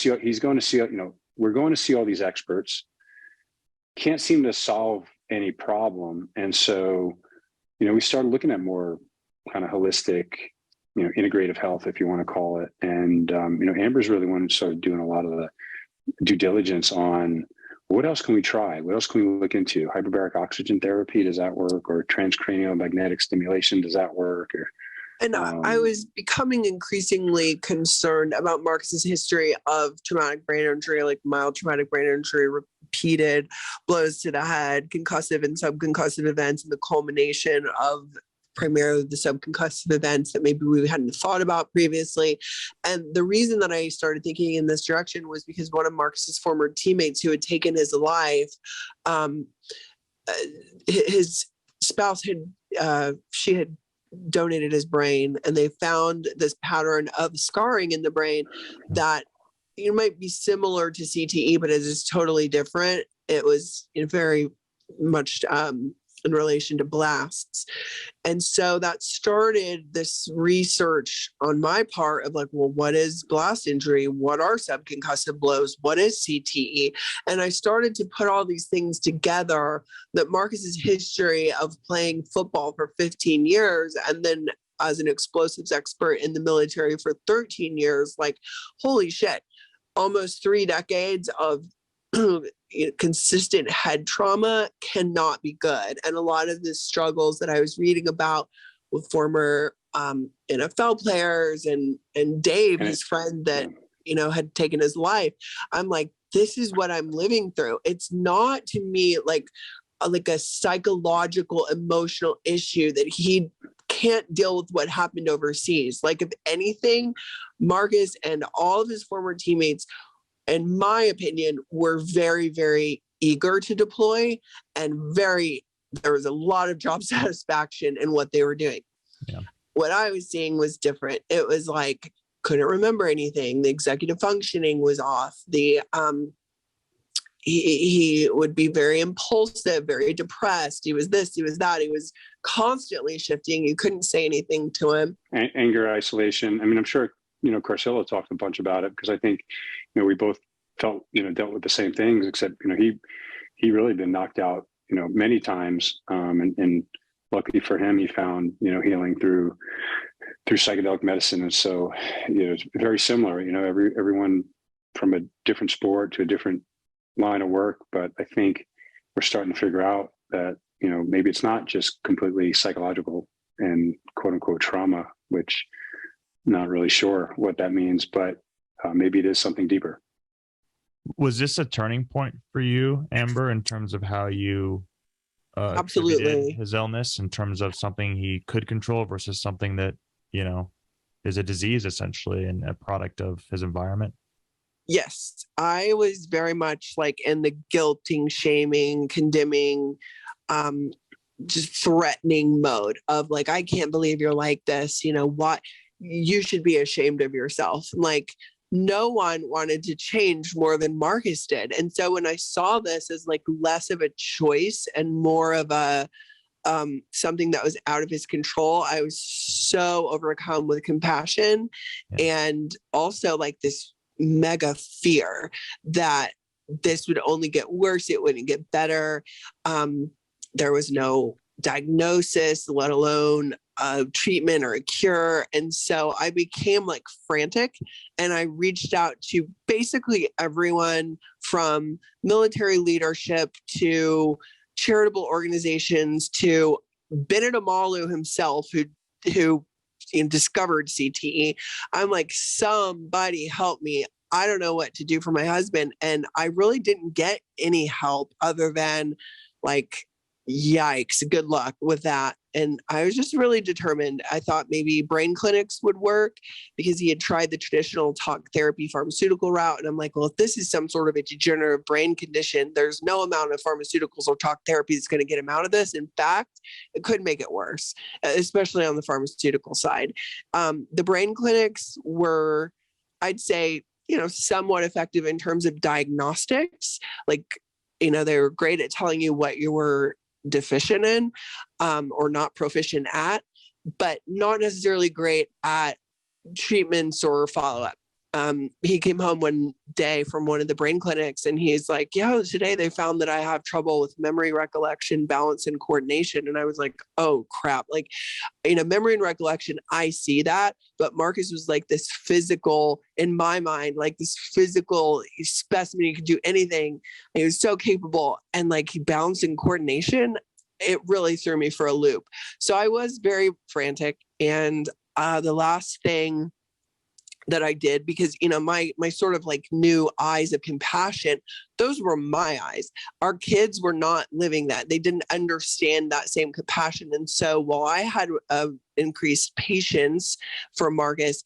see, you know, we're going to see all these experts, can't seem to solve any problem. And so, you know, we started looking at more kind of holistic, you know, integrative health, if you want to call it. And, you know, Amber's really one who started doing a lot of the due diligence on what else can we try? What else can we look into? Hyperbaric oxygen therapy, does that work? Or transcranial magnetic stimulation, does that work? Or, and I was becoming increasingly concerned about Marcus's history of traumatic brain injury, like mild traumatic brain injury, repeated blows to the head, concussive and subconcussive events, and the culmination of primarily the subconcussive events that maybe we hadn't thought about previously. And the reason that I started thinking in this direction was because one of Marcus's former teammates who had taken his life, his spouse she had donated his brain, and they found this pattern of scarring in the brain that you might be similar to CTE, but it is totally different. It was very much in relation to blasts. And so that started this research on my part of like, well, what is blast injury? What are subconcussive blows? What is CTE? And I started to put all these things together, that Marcus's history of playing football for 15 years and then as an explosives expert in the military for 13 years, like, holy shit, almost 3 decades of consistent head trauma cannot be good. And a lot of the struggles that I was reading about with former NFL players and Dave, his friend that, you know, had taken his life, I'm like, this is what I'm living through. It's not to me like a psychological, emotional issue that he can't deal with what happened overseas. Like, if anything, Marcus and all of his former teammates, in my opinion, were very, very eager to deploy, and there was a lot of job satisfaction in what they were doing. Yeah. What I was seeing was different. It was like, couldn't remember anything. The executive functioning was off. He would be very impulsive, very depressed. He was this, he was that. He was constantly shifting. You couldn't say anything to him. Anger, isolation. I mean, I'm sure, you know, Carcillo talked a bunch about it, because I think, you know, we both dealt with the same things, except, you know, he really been knocked out, you know, many times. And luckily for him, he found, you know, healing through psychedelic medicine. And so, you know, it's very similar, you know, everyone from a different sport to a different line of work. But I think we're starting to figure out that, you know, maybe it's not just completely psychological and quote unquote trauma, which I'm not really sure what that means, but maybe it is something deeper. Was this a turning point for you, Amber, in terms of how you Absolutely. attributed his illness, in terms of something he could control versus something that, is a disease essentially and a product of his environment? Yes, I was very much like in the guilting, shaming, condemning, just threatening mode of like, I can't believe you're like this. What, you should be ashamed of yourself. Like, no one wanted to change more than Marcus did. And so when I saw this as like less of a choice and more of a something that was out of his control, I was so overcome with compassion and also like this mega fear that this would only get worse. It wouldn't get better. There was no diagnosis, let alone a treatment or a cure. And so I became like frantic, and I reached out to basically everyone from military leadership to charitable organizations to Bennett Amalu himself, who discovered CTE. I'm like, somebody help me. I don't know what to do for my husband. And I really didn't get any help other than like, yikes, good luck with that. And I was just really determined. I thought maybe brain clinics would work because he had tried the traditional talk therapy pharmaceutical route. And I'm like, well, if this is some sort of a degenerative brain condition, there's no amount of pharmaceuticals or talk therapy that's going to get him out of this. In fact, it could make it worse, especially on the pharmaceutical side. The brain clinics were, I'd say, somewhat effective in terms of diagnostics. Like, they were great at telling you what you were deficient in or not proficient at, but not necessarily great at treatments or follow-up. He came home one day from one of the brain clinics and he's like, yeah, today they found that I have trouble with memory, recollection, balance, and coordination. And I was like, oh crap. Like, memory and recollection, I see that. But Marcus was like this physical, in my mind, like this physical specimen. He could do anything. He was so capable. And like balance and coordination, it really threw me for a loop. So I was very frantic. And the last thing that I did, because, my sort of like new eyes of compassion, those were my eyes. Our kids were not living that. They didn't understand that same compassion. And so while I had increased patience for Marcus,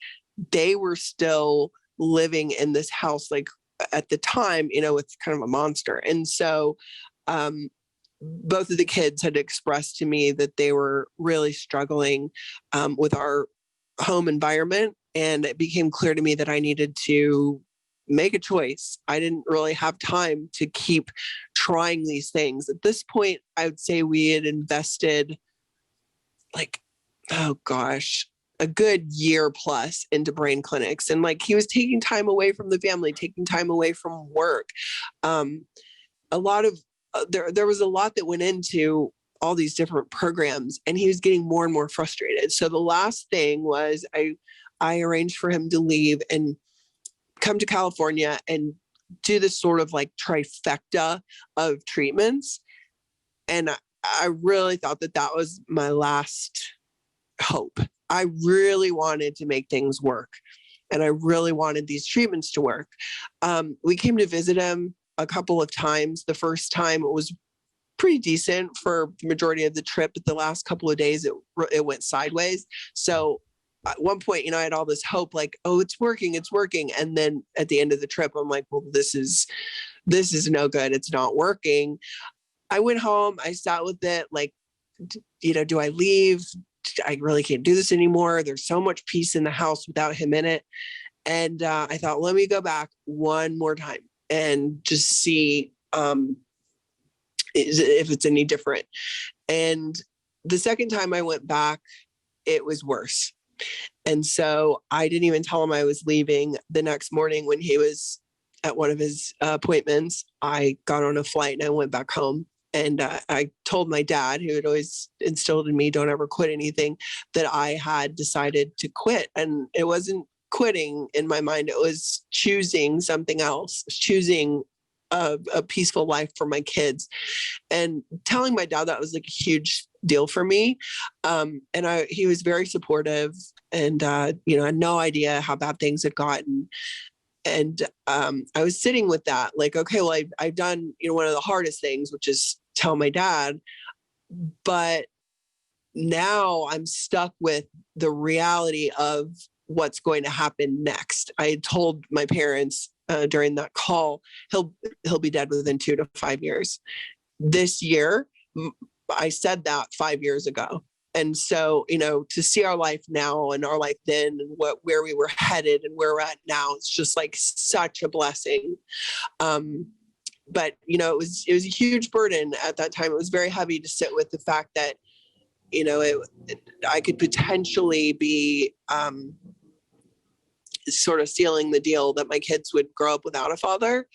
they were still living in this house, like at the time, with kind of a monster. And so, both of the kids had expressed to me that they were really struggling with our home environment. And it became clear to me that I needed to make a choice. I didn't really have time to keep trying these things. At this point, I would say we had invested like, oh gosh, a good year plus into brain clinics. And like he was taking time away from the family, taking time away from work. There was a lot that went into all these different programs, and he was getting more and more frustrated. So the last thing was I arranged for him to leave and come to California and do this sort of like trifecta of treatments. And I really thought that was my last hope. I really wanted to make things work, and I really wanted these treatments to work. We came to visit him a couple of times. The first time it was pretty decent for the majority of the trip, but the last couple of days it went sideways. So at one point, I had all this hope, like, oh, it's working. And then at the end of the trip, I'm like, well, this is no good. It's not working. I went home. I sat with it. Like, do I leave? I really can't do this anymore. There's so much peace in the house without him in it. And I thought, let me go back one more time and just see if it's any different. And the second time I went back, it was worse. And so I didn't even tell him I was leaving. The next morning when he was at one of his appointments, I got on a flight and I went back home. And I told my dad, who had always instilled in me, don't ever quit anything, that I had decided to quit. And it wasn't quitting in my mind. It was choosing something else, choosing a peaceful life for my kids. And telling my dad that was like a huge deal for me. And he was very supportive and, had no idea how bad things had gotten. And I was sitting with that, like, okay, well, I've done, one of the hardest things, which is tell my dad, but now I'm stuck with the reality of what's going to happen next. I had told my parents during that call, he'll be dead within 2 to 5 years. This year, I said that 5 years ago. And so, to see our life now and our life then and where we were headed and where we're at now, it's just like such a blessing. But, it was a huge burden at that time. It was very heavy to sit with the fact that, I could potentially be sort of sealing the deal that my kids would grow up without a father.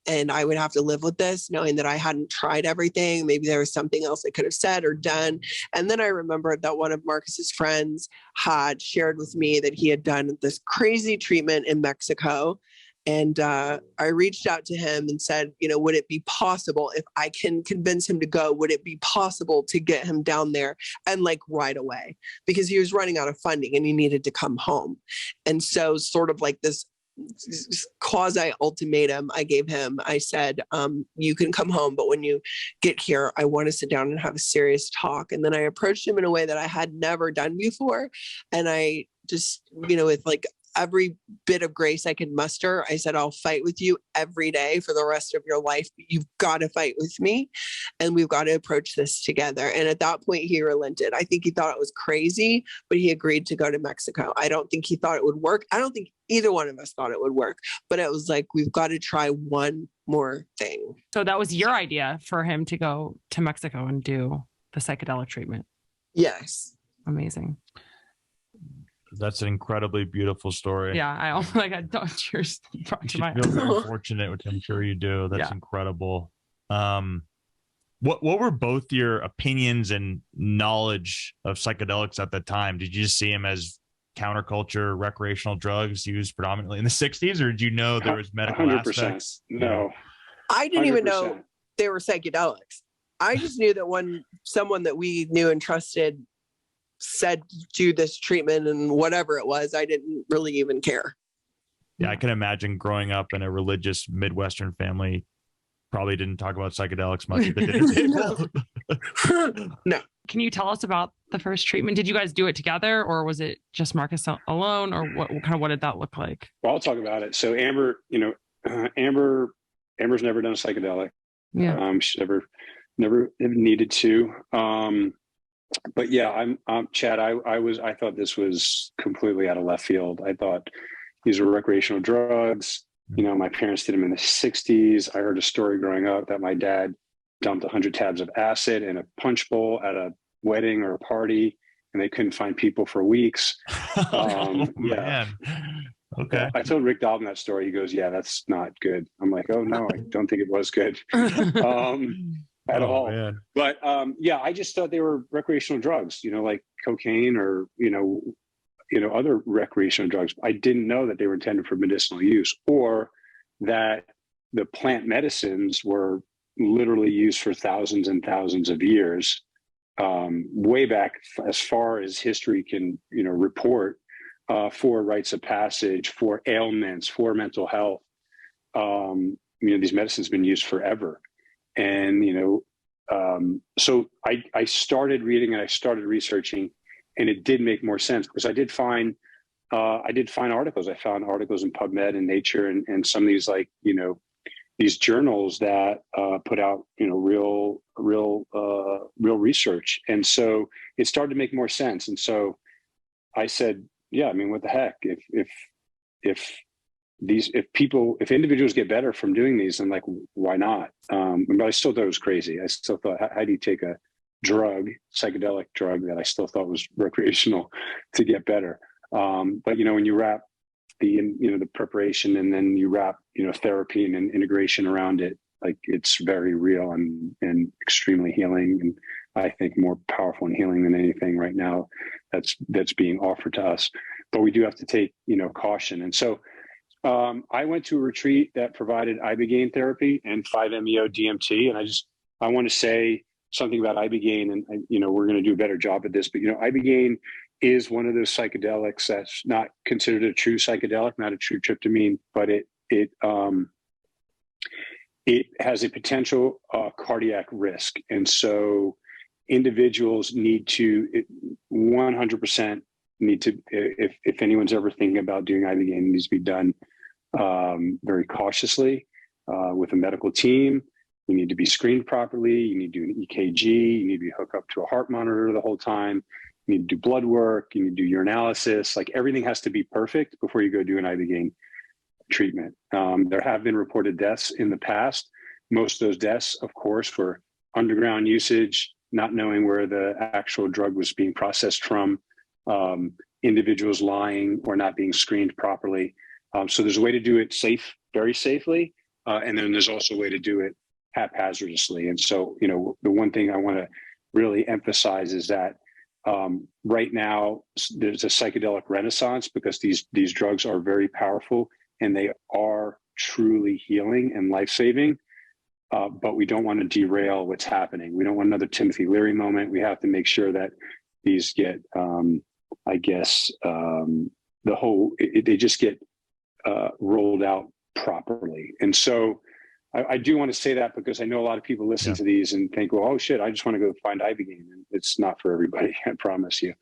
And I would have to live with this, knowing that I hadn't tried everything. Maybe there was something else I could have said or done. And then I remembered that one of Marcus's friends had shared with me that he had done this crazy treatment in Mexico. And I reached out to him and said, would it be possible, if I can convince him to go, would it be possible to get him down there and like right away? Because he was running out of funding and he needed to come home. And so sort of like this quasi ultimatum I gave him, I said, you can come home, but when you get here, I want to sit down and have a serious talk. And then I approached him in a way that I had never done before. And I just, with like every bit of grace I could muster, I said, I'll fight with you every day for the rest of your life. But you've got to fight with me and we've got to approach this together. And at that point, he relented. I think he thought it was crazy, but he agreed to go to Mexico. I don't think he thought it would work. I don't think either one of us thought it would work, but it was like, we've got to try one more thing. So that was your idea for him to go to Mexico and do the psychedelic treatment. Yes. Amazing. That's an incredibly beautiful story. Yeah, I don't tears brought to my feel very fortunate, which I'm sure you do. That's incredible. What were both your opinions and knowledge of psychedelics at the time? Did you just see them as counterculture, recreational drugs used predominantly in the 60s, or did you know there was medical 100%. aspects? No, I didn't even know they were psychedelics. I just knew that when someone that we knew and trusted said do this treatment and whatever it was, I didn't really even care. Yeah, I can imagine growing up in a religious Midwestern family, probably didn't talk about psychedelics much at the dinner table. No. Can you tell us about the first treatment? Did you guys do it together, or was it just Marcus alone, or what did that look like? Well, I'll talk about it. So Amber, Amber's never done a psychedelic. Yeah. She's never needed to. But yeah, I'm Chad. I thought this was completely out of left field. I thought these were recreational drugs. My parents did them in the 60s. I heard a story growing up that my dad dumped 100 tabs of acid in a punch bowl at a wedding or a party, and they couldn't find people for weeks. Man. Okay. I told Rick Doblin that story. He goes, "Yeah, that's not good." I'm like, "Oh no, I don't think it was good." At all. Man. But I just thought they were recreational drugs, like cocaine or, other recreational drugs. I didn't know that they were intended for medicinal use, or that the plant medicines were literally used for thousands and thousands of years, way back as far as history can, report, for rites of passage, for ailments, for mental health. These medicines have been used forever. And, so I started reading and I started researching, and it did make more sense because I did find articles. I found articles in PubMed and Nature and some of these, these journals that put out, real research. And so it started to make more sense. And so I said, yeah, what the heck, if individuals get better from doing these, then why not? But I still thought it was crazy. I still thought, how do you take a psychedelic drug that I still thought was recreational to get better? But when you wrap the preparation and then you wrap, therapy and integration around it, it's very real and extremely healing. And I think more powerful and healing than anything right now that's being offered to us. But we do have to take, caution. And so I went to a retreat that provided ibogaine therapy and 5-MeO DMT. And I want to say something about ibogaine, and we're going to do a better job at this, but ibogaine is one of those psychedelics that's not considered a true psychedelic, not a true tryptamine, but it it has a potential cardiac risk. And so individuals need to 100% need to, if anyone's ever thinking about doing ibogaine, it needs to be done very cautiously with a medical team. You need to be screened properly. You need to do an EKG. You need to be hooked up to a heart monitor the whole time. You need to do blood work. You need to do urinalysis. Like, everything has to be perfect before you go do an ibogaine treatment. There have been reported deaths in the past. Most of those deaths, of course, were underground usage, not knowing where the actual drug was being processed from, individuals lying or not being screened properly. So there's a way to do it very safely. And then there's also a way to do it haphazardly. And so, the one thing I want to really emphasize is that right now there's a psychedelic renaissance, because these drugs are very powerful and they are truly healing and life-saving. But we don't want to derail what's happening. We don't want another Timothy Leary moment. We have to make sure that these get, they just get rolled out properly. And so I do want to say that, because I know a lot of people listen to these and think, well, oh shit, I just want to go find ibogaine. And it's not for everybody, I promise you.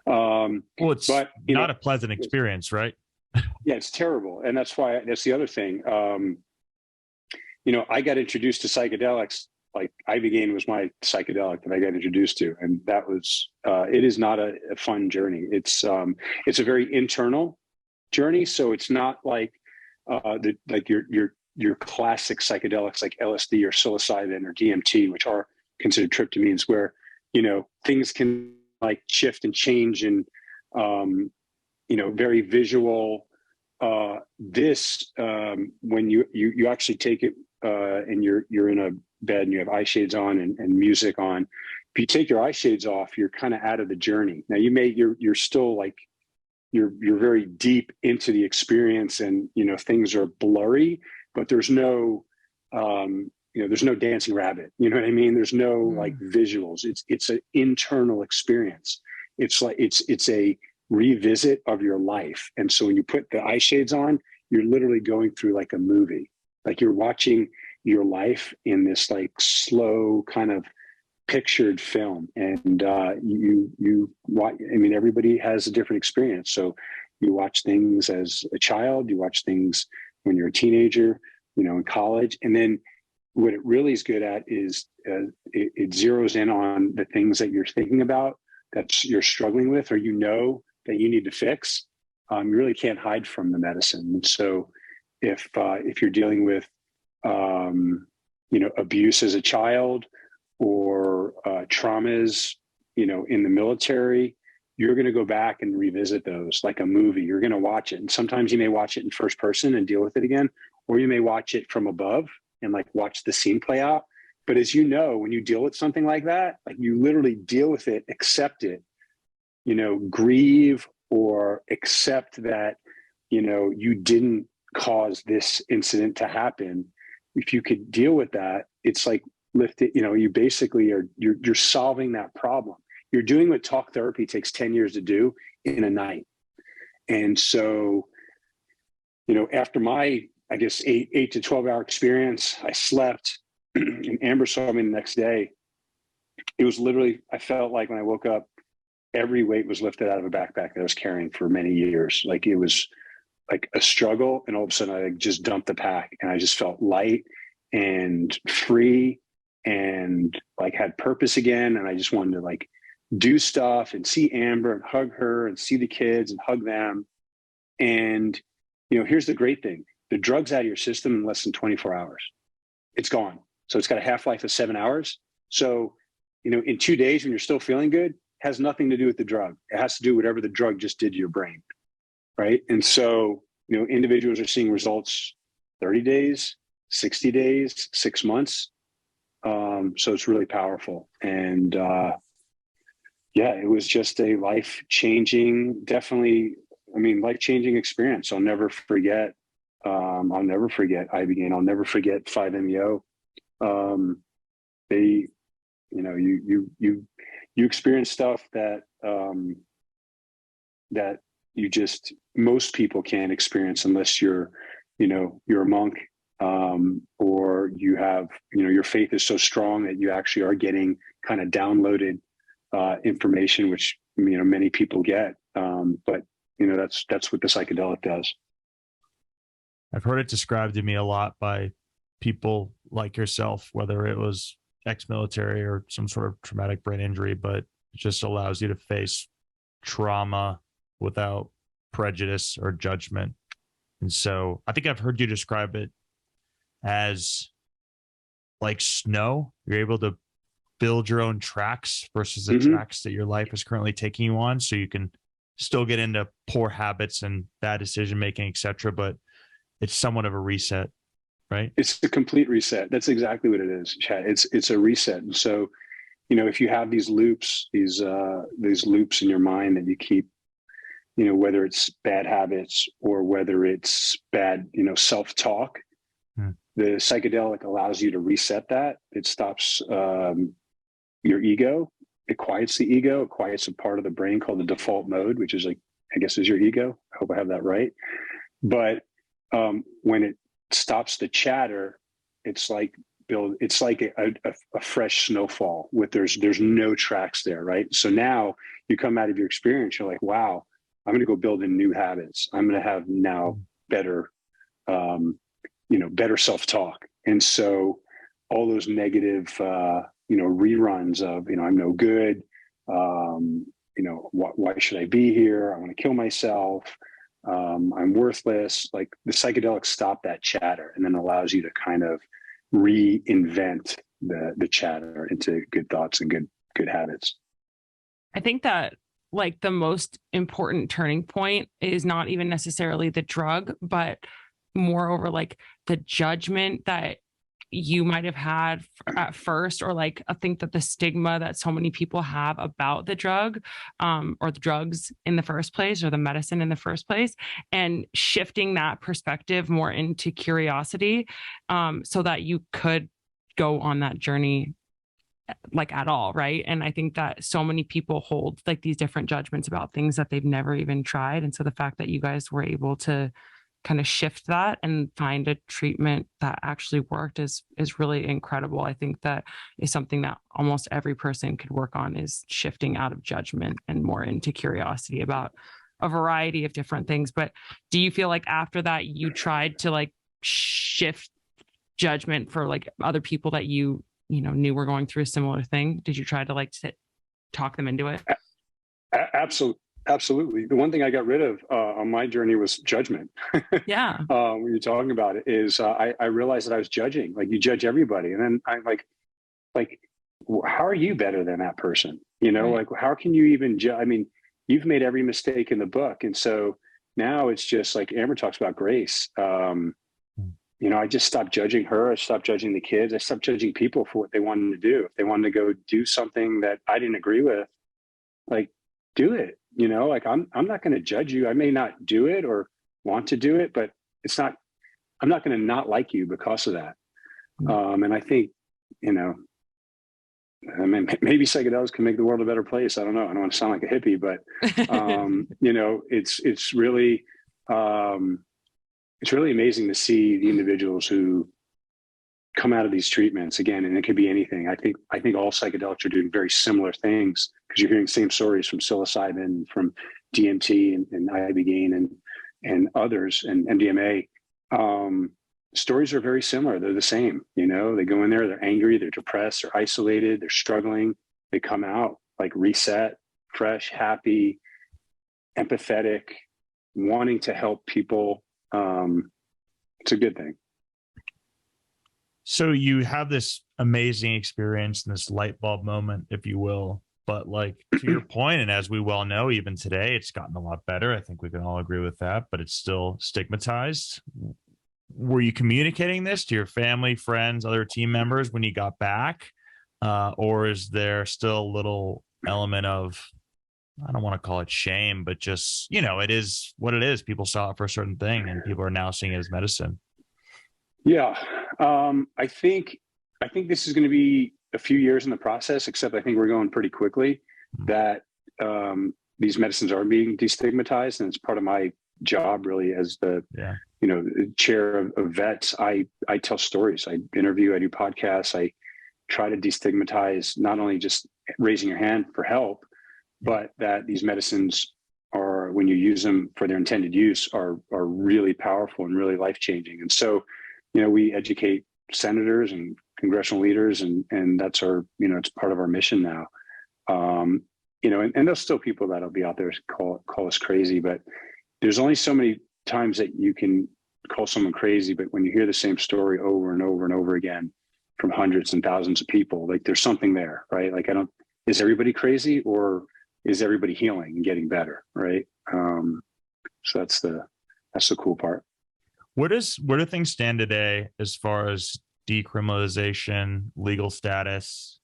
Well, it's not a pleasant experience, right? Yeah, it's terrible. And that's the other thing. I got introduced to psychedelics, like ibogaine was my psychedelic that I got introduced to. And that was, it is not a fun journey. It's a very internal journey. So it's not like, your classic psychedelics like LSD or psilocybin or DMT, which are considered tryptamines, where, things can like shift and change and, very visual. When you actually take it and you're in a bed and you have eye shades on and music on, if you take your eye shades off, you're kind of out of the journey. Now you're still like, you're very deep into the experience, and, things are blurry, but there's no, there's no dancing rabbit. You know what I mean? There's no like visuals. It's an internal experience. It's like, it's a revisit of your life. And so when you put the eye shades on, you're literally going through like a movie, like you're watching your life in this like slow kind of pictured film. And you watch, everybody has a different experience. So you watch things as a child, you watch things when you're a teenager, in college. And then what it really is good at is it zeroes in on the things that you're thinking about, that you're struggling with, or that you need to fix. You really can't hide from the medicine. And so if you're dealing with abuse as a child, or traumas, in the military, you're going to go back and revisit those like a movie. You're going to watch it. And sometimes you may watch it in first person and deal with it again, or you may watch it from above and like watch the scene play out. But as you know, when you deal with something like that, like you literally deal with it, accept it, grieve, or accept that, you didn't cause this incident to happen. If you could deal with that, it's like you basically you're solving that problem. You're doing what talk therapy takes 10 years to do in a night. And so, after my, I guess, 8 to 12 hour experience, I slept and Amber saw me the next day. It was literally, I felt like when I woke up, every weight was lifted out of a backpack that I was carrying for many years. Like it was like a struggle. And all of a sudden I just dumped the pack and I just felt light and free and like had purpose again. And I just wanted to like do stuff and see Amber and hug her and see the kids and hug them. And, here's the great thing. The drug's out of your system in less than 24 hours. It's gone. So it's got a half-life of 7 hours. So, in 2 days when you're still feeling good, has nothing to do with the drug. It has to do whatever the drug just did to your brain. Right. And so, individuals are seeing results 30 days, 60 days, 6 months. So it's really powerful. And it was just a life-changing, life-changing experience. I'll never forget ibogaine. I'll never forget 5-MeO. You experience stuff that that most people can't experience unless you're you're a monk, or you have, your faith is so strong that you actually are getting kind of downloaded information, which, many people get. But that's what the psychedelic does. I've heard it described to me a lot by people like yourself, whether it was ex-military or some sort of traumatic brain injury, but it just allows you to face trauma without prejudice or judgment. And so I think I've heard you describe it as like snow. You're able to build your own tracks versus the tracks that your life is currently taking you on. So you can still get into poor habits and bad decision making, etc. But it's somewhat of a reset, right? It's a complete reset. That's exactly what it is, Chad. It's a reset. And so, if you have these loops, these loops in your mind that you keep, whether it's bad habits or whether it's bad, self-talk, the psychedelic allows you to reset that. It stops your ego. It quiets the ego. It quiets a part of the brain called the default mode, which is I guess is your ego. I hope I have that right. But when it stops the chatter, it's like a fresh snowfall with there's no tracks there, right? So now you come out of your experience, you're like, wow, I'm going to go build in new habits. I'm going to have now better, better self-talk. And so all those negative, reruns of, I'm no good. Why should I be here? I want to kill myself. I'm worthless. Like the psychedelics stop that chatter and then allows you to kind of reinvent the chatter into good thoughts and good habits. I think that like the most important turning point is not even necessarily the drug, but moreover, like the judgment that you might have had at first, or like I think that the stigma that so many people have about the drug or the drugs in the first place, or the medicine in the first place, and shifting that perspective more into curiosity so that you could go on that journey like at all, right? And I think that so many people hold like these different judgments about things that they've never even tried. And so the fact that you guys were able to kind of shift that and find a treatment that actually worked is really incredible. I think that is something that almost every person could work on, is shifting out of judgment and more into curiosity about a variety of different things. But do you feel like after that you tried to like shift judgment for like other people that you knew were going through a similar thing? Did you try to like talk them into it? Absolutely. The one thing I got rid of on my journey was judgment. Yeah. When you're talking about it, is I realized that I was judging. Like you judge everybody, and then I'm like, how are you better than that person? Right. Like how can you even judge? I mean, you've made every mistake in the book, and so now it's just like Amber talks about grace. I just stopped judging her. I stopped judging the kids. I stopped judging people for what they wanted to do. If they wanted to go do something that I didn't agree with, like do it. Like I'm not going to judge you. I may not do it or want to do it, but I'm not going to not like you because of that. And I think, maybe psychedelics can make the world a better place. I don't know. I don't want to sound like a hippie, but it's really amazing to see the individuals who come out of these treatments again, and it could be anything. I think all psychedelics are doing very similar things, because you're hearing the same stories from psilocybin, from DMT and ibogaine and others, and MDMA. Stories are very similar. They're the same. They go in there, they're angry, they're depressed, they're isolated, they're struggling. They come out like reset, fresh, happy, empathetic, wanting to help people. It's a good thing. So you have this amazing experience and this light bulb moment, if you will, but like to your point, and as we well know, even today, it's gotten a lot better. I think we can all agree with that, but it's still stigmatized. Were you communicating this to your family, friends, other team members when you got back? Or is there still a little element of, I don't want to call it shame, but just, it is what it is. People saw it for a certain thing and people are now seeing it as medicine. Yeah. I think this is going to be a few years in the process, except I think we're going pretty quickly, that these medicines are being destigmatized. And it's part of my job really as the chair of vets, I tell stories, I interview, I do podcasts, I try to destigmatize not only just raising your hand for help, but that these medicines are, when you use them for their intended use, are really powerful and really life-changing. And so, we educate senators and congressional leaders, and that's our, it's part of our mission now. And there's still people that'll be out there call us crazy, but there's only so many times that you can call someone crazy. But when you hear the same story over and over and over again from hundreds and thousands of people, like there's something there, right? Like is everybody crazy, or is everybody healing and getting better, right? So that's the cool part. Where do things stand today as far as decriminalization, legal status,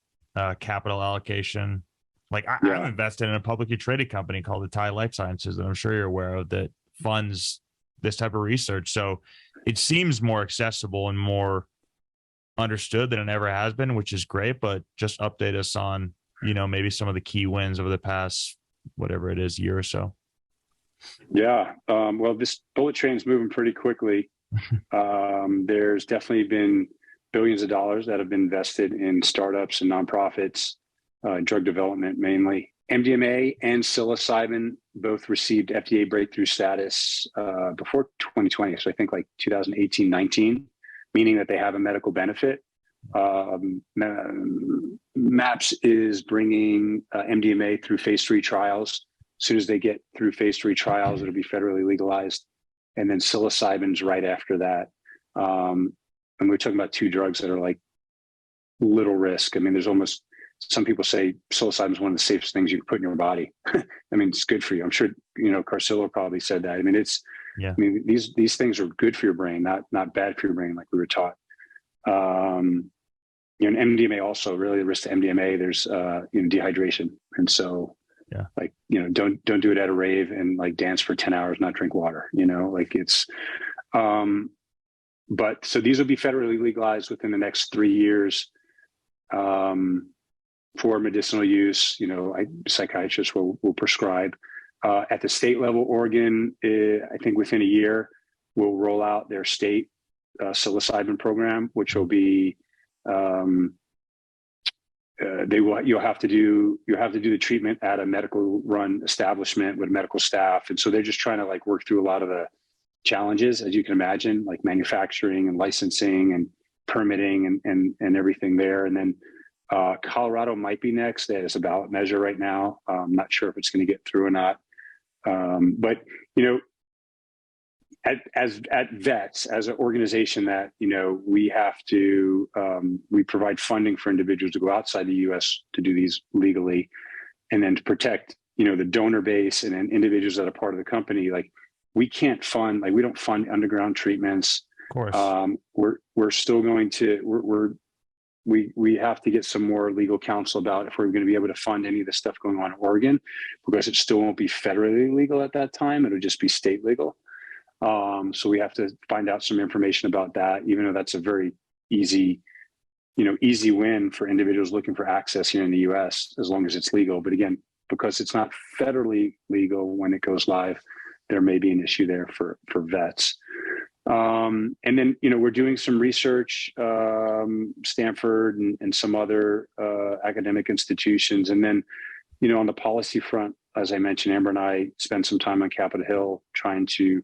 capital allocation? Like I'm invested in a publicly traded company called the Thai Life Sciences that I'm sure you're aware of, that funds this type of research. So it seems more accessible and more understood than it ever has been, which is great. But just update us on, maybe some of the key wins over the past, whatever it is, year or so. Yeah. Well, this bullet train is moving pretty quickly. There's definitely been billions of dollars that have been invested in startups and nonprofits, drug development mainly. MDMA and psilocybin both received FDA breakthrough status before 2020. So I think like 2018, 19, meaning that they have a medical benefit. MAPS is bringing MDMA through phase 3 trials. As soon as they get through phase 3 trials, it'll be federally legalized. And then psilocybin's right after that. And we're talking about two drugs that are like little risk. I mean, there's almost, some people say psilocybin is one of the safest things you can put in your body. I mean, it's good for you. I'm sure, Carcillo probably said that. I mean, these things are good for your brain, not bad for your brain, like we were taught. And MDMA also, really the risk to MDMA, there's, dehydration. And so, don't do it at a rave and like dance for 10 hours, not drink water, it's, but so these will be federally legalized within the next 3 years. For medicinal use, psychiatrists will prescribe. At the state level, Oregon, I think within a year, will roll out their state psilocybin program, which will be you'll have to do the treatment at a medical run establishment with medical staff, and so they're just trying to like work through a lot of the challenges, as you can imagine, like manufacturing and licensing and permitting and everything there, and then. Colorado might be next. It's a ballot measure right now. I'm not sure if it's going to get through or not. But at Vets, as an organization that we have to, we provide funding for individuals to go outside the U.S. to do these legally, and then to protect the donor base and then individuals that are part of the company. Like we can't fund, like we don't fund underground treatments. Of course, we're still going to we have to get some more legal counsel about if we're going to be able to fund any of the stuff going on in Oregon, because it still won't be federally legal at that time. It'll just be state legal. So we have to find out some information about that, even though that's a very easy win for individuals looking for access here in the US, as long as it's legal. But again, because it's not federally legal when it goes live, there may be an issue there for vets. And then, we're doing some research, Stanford and some other academic institutions. And then, on the policy front, as I mentioned, Amber and I spent some time on Capitol Hill trying to,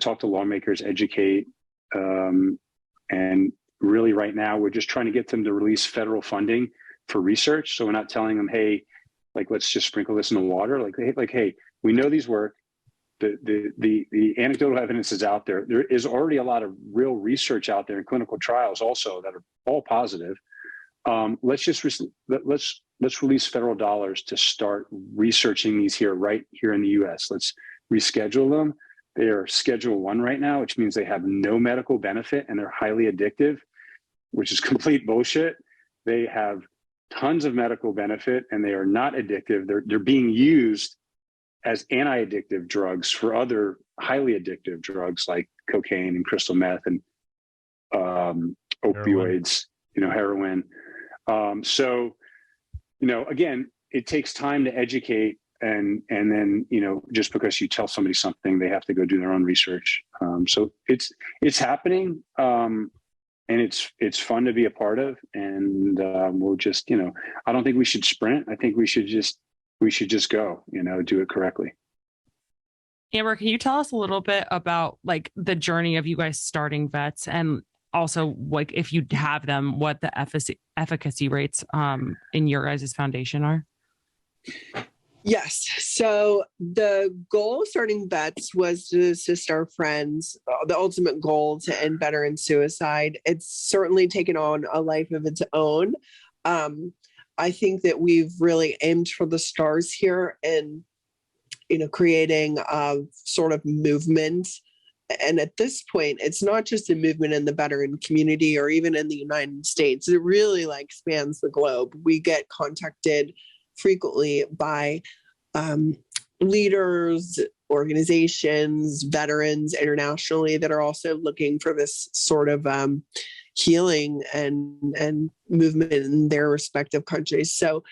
talk to lawmakers, educate. And really right now, we're just trying to get them to release federal funding for research. So we're not telling them, hey, like, let's just sprinkle this in the water. Like, hey, we know these work. The anecdotal evidence is out there. There is already a lot of real research out there in clinical trials also that are all positive. Let's release federal dollars to start researching these right here in the US. Let's reschedule them. They are Schedule 1 right now, which means they have no medical benefit and they're highly addictive, which is complete bullshit. They have tons of medical benefit and they are not addictive. They're being used as anti-addictive drugs for other highly addictive drugs like cocaine and crystal meth and opioids, heroin. So, again, it takes time to educate and then, just because you tell somebody something, they have to go do their own research. So it's happening. And it's fun to be a part of. And we'll just, I don't think we should sprint. I think we should just go, do it correctly. Amber, can you tell us a little bit about like the journey of you guys starting Vets, and also like if you have them, what the efficacy rates in your guys' foundation are? Yes. So the goal of starting Vets was to assist our friends. The ultimate goal to end veteran suicide. It's certainly taken on a life of its own. I think that we've really aimed for the stars here and, creating a sort of movement. And at this point, it's not just a movement in the veteran community or even in the United States. It really spans the globe. We get contacted frequently by leaders, organizations, veterans internationally that are also looking for this sort of healing and movement in their respective countries. So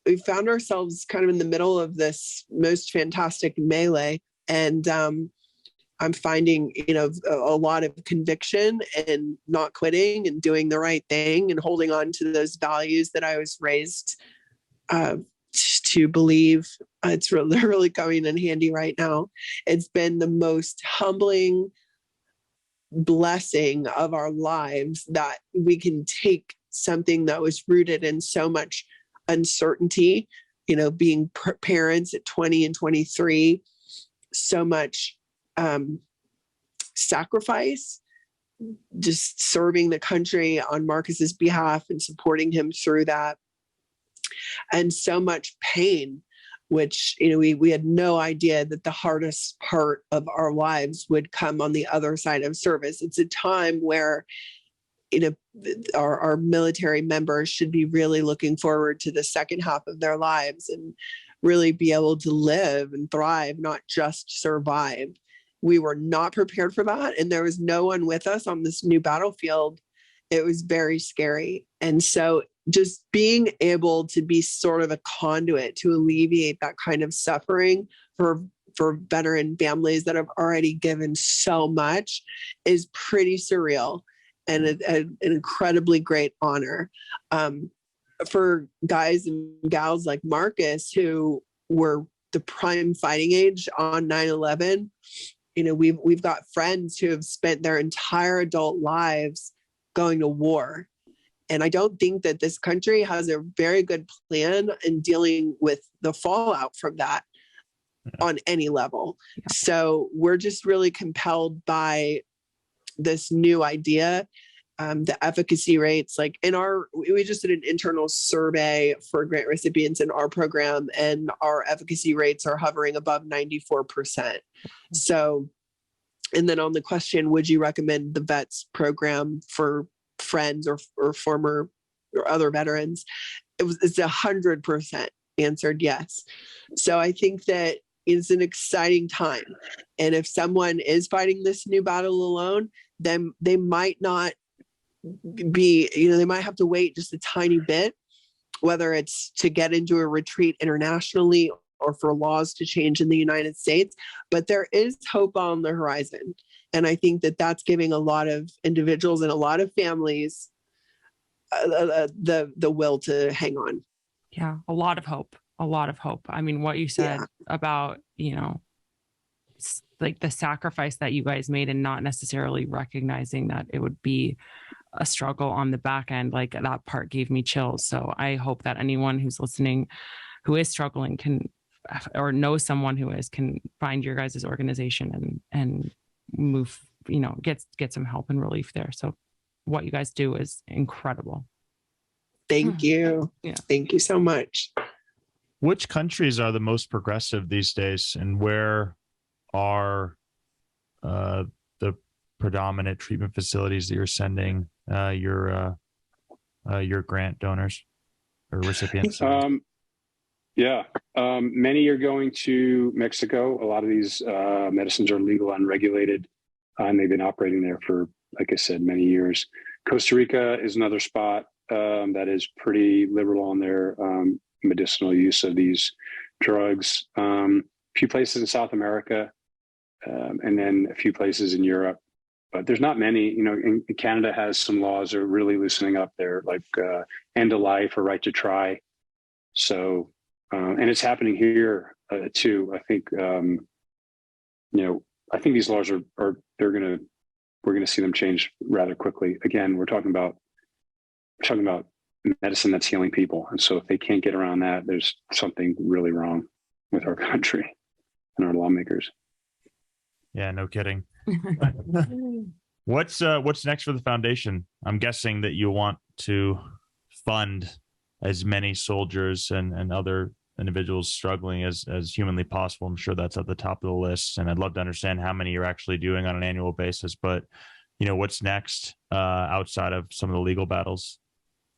we found ourselves kind of in the middle of this most fantastic melee, and I'm finding, a lot of conviction and not quitting and doing the right thing and holding on to those values that I was raised to believe. It's really coming in handy right now. It's been the most humbling blessing of our lives that we can take something that was rooted in so much uncertainty, being parents at 20 and 23, so much sacrifice, just serving the country on Marcus's behalf and supporting him through that, and so much pain, which we had no idea that the hardest part of our lives would come on the other side of service. It's a time where our military members should be really looking forward to the second half of their lives and really be able to live and thrive, not just survive. We were not prepared for that, and there was no one with us on this new battlefield. It was very scary. And so just being able to be sort of a conduit to alleviate that kind of suffering for veteran families that have already given so much is pretty surreal and an incredibly great honor. For guys and gals like Marcus, who were the prime fighting age on 9/11, we've got friends who have spent their entire adult lives going to war. And I don't think that this country has a very good plan in dealing with the fallout from that on any level. So we're just really compelled by this new idea. The efficacy rates, we just did an internal survey for grant recipients in our program, and our efficacy rates are hovering above 94%. So, and then on the question, would you recommend the VETS program for friends or former or other veterans? It's 100% answered yes. So I think that it's an exciting time. And if someone is fighting this new battle alone, then they might not be, they might have to wait just a tiny bit, whether it's to get into a retreat internationally or for laws to change in the United States. But there is hope on the horizon. And I think that that's giving a lot of individuals and a lot of families the will to hang on. Yeah, a lot of hope. I mean, what you said about, like the sacrifice that you guys made and not necessarily recognizing that it would be a struggle on the back end, like that part gave me chills. So I hope that anyone who's listening who is struggling can, or knows someone who is, can find your guys' organization and move, get some help and relief there. So what you guys do is incredible. Thank you. Yeah. Thank you so much. Which countries are the most progressive these days, and where are the predominant treatment facilities that you're sending your grant donors or recipients? Many are going to Mexico. A lot of these medicines are legal, unregulated, and they've been operating there for, like I said, many years. Costa Rica is another spot that is pretty liberal on their medicinal use of these drugs, a few places in South America, and then a few places in Europe. But there's not many. In Canada has some laws that are really loosening up there, like end of life or right to try. So, and it's happening here too. I think, I think these laws we're going to see them change rather quickly. Again, we're talking about medicine that's healing people. And so if they can't get around that, there's something really wrong with our country and our lawmakers. Yeah, no kidding. What's next for the foundation? I'm guessing that you want to fund as many soldiers and other individuals struggling as humanly possible. I'm sure that's at the top of the list, and I'd love to understand how many you're actually doing on an annual basis. But what's next outside of some of the legal battles?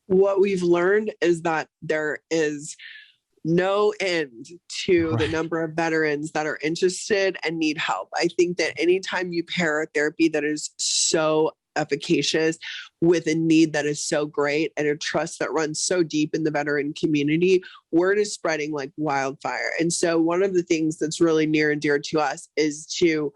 What we've learned is that there is no end to the number of veterans that are interested and need help. I think that anytime you pair a therapy that is so efficacious with a need that is so great and a trust that runs so deep in the veteran community, word is spreading like wildfire. And so one of the things that's really near and dear to us is to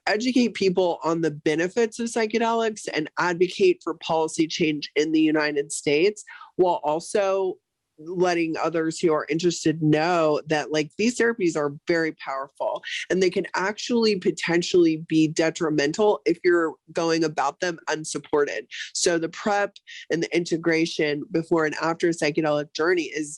educate people on the benefits of psychedelics and advocate for policy change in the United States, while also letting others who are interested know that these therapies are very powerful and they can actually potentially be detrimental if you're going about them unsupported. So the prep and the integration before and after a psychedelic journey is,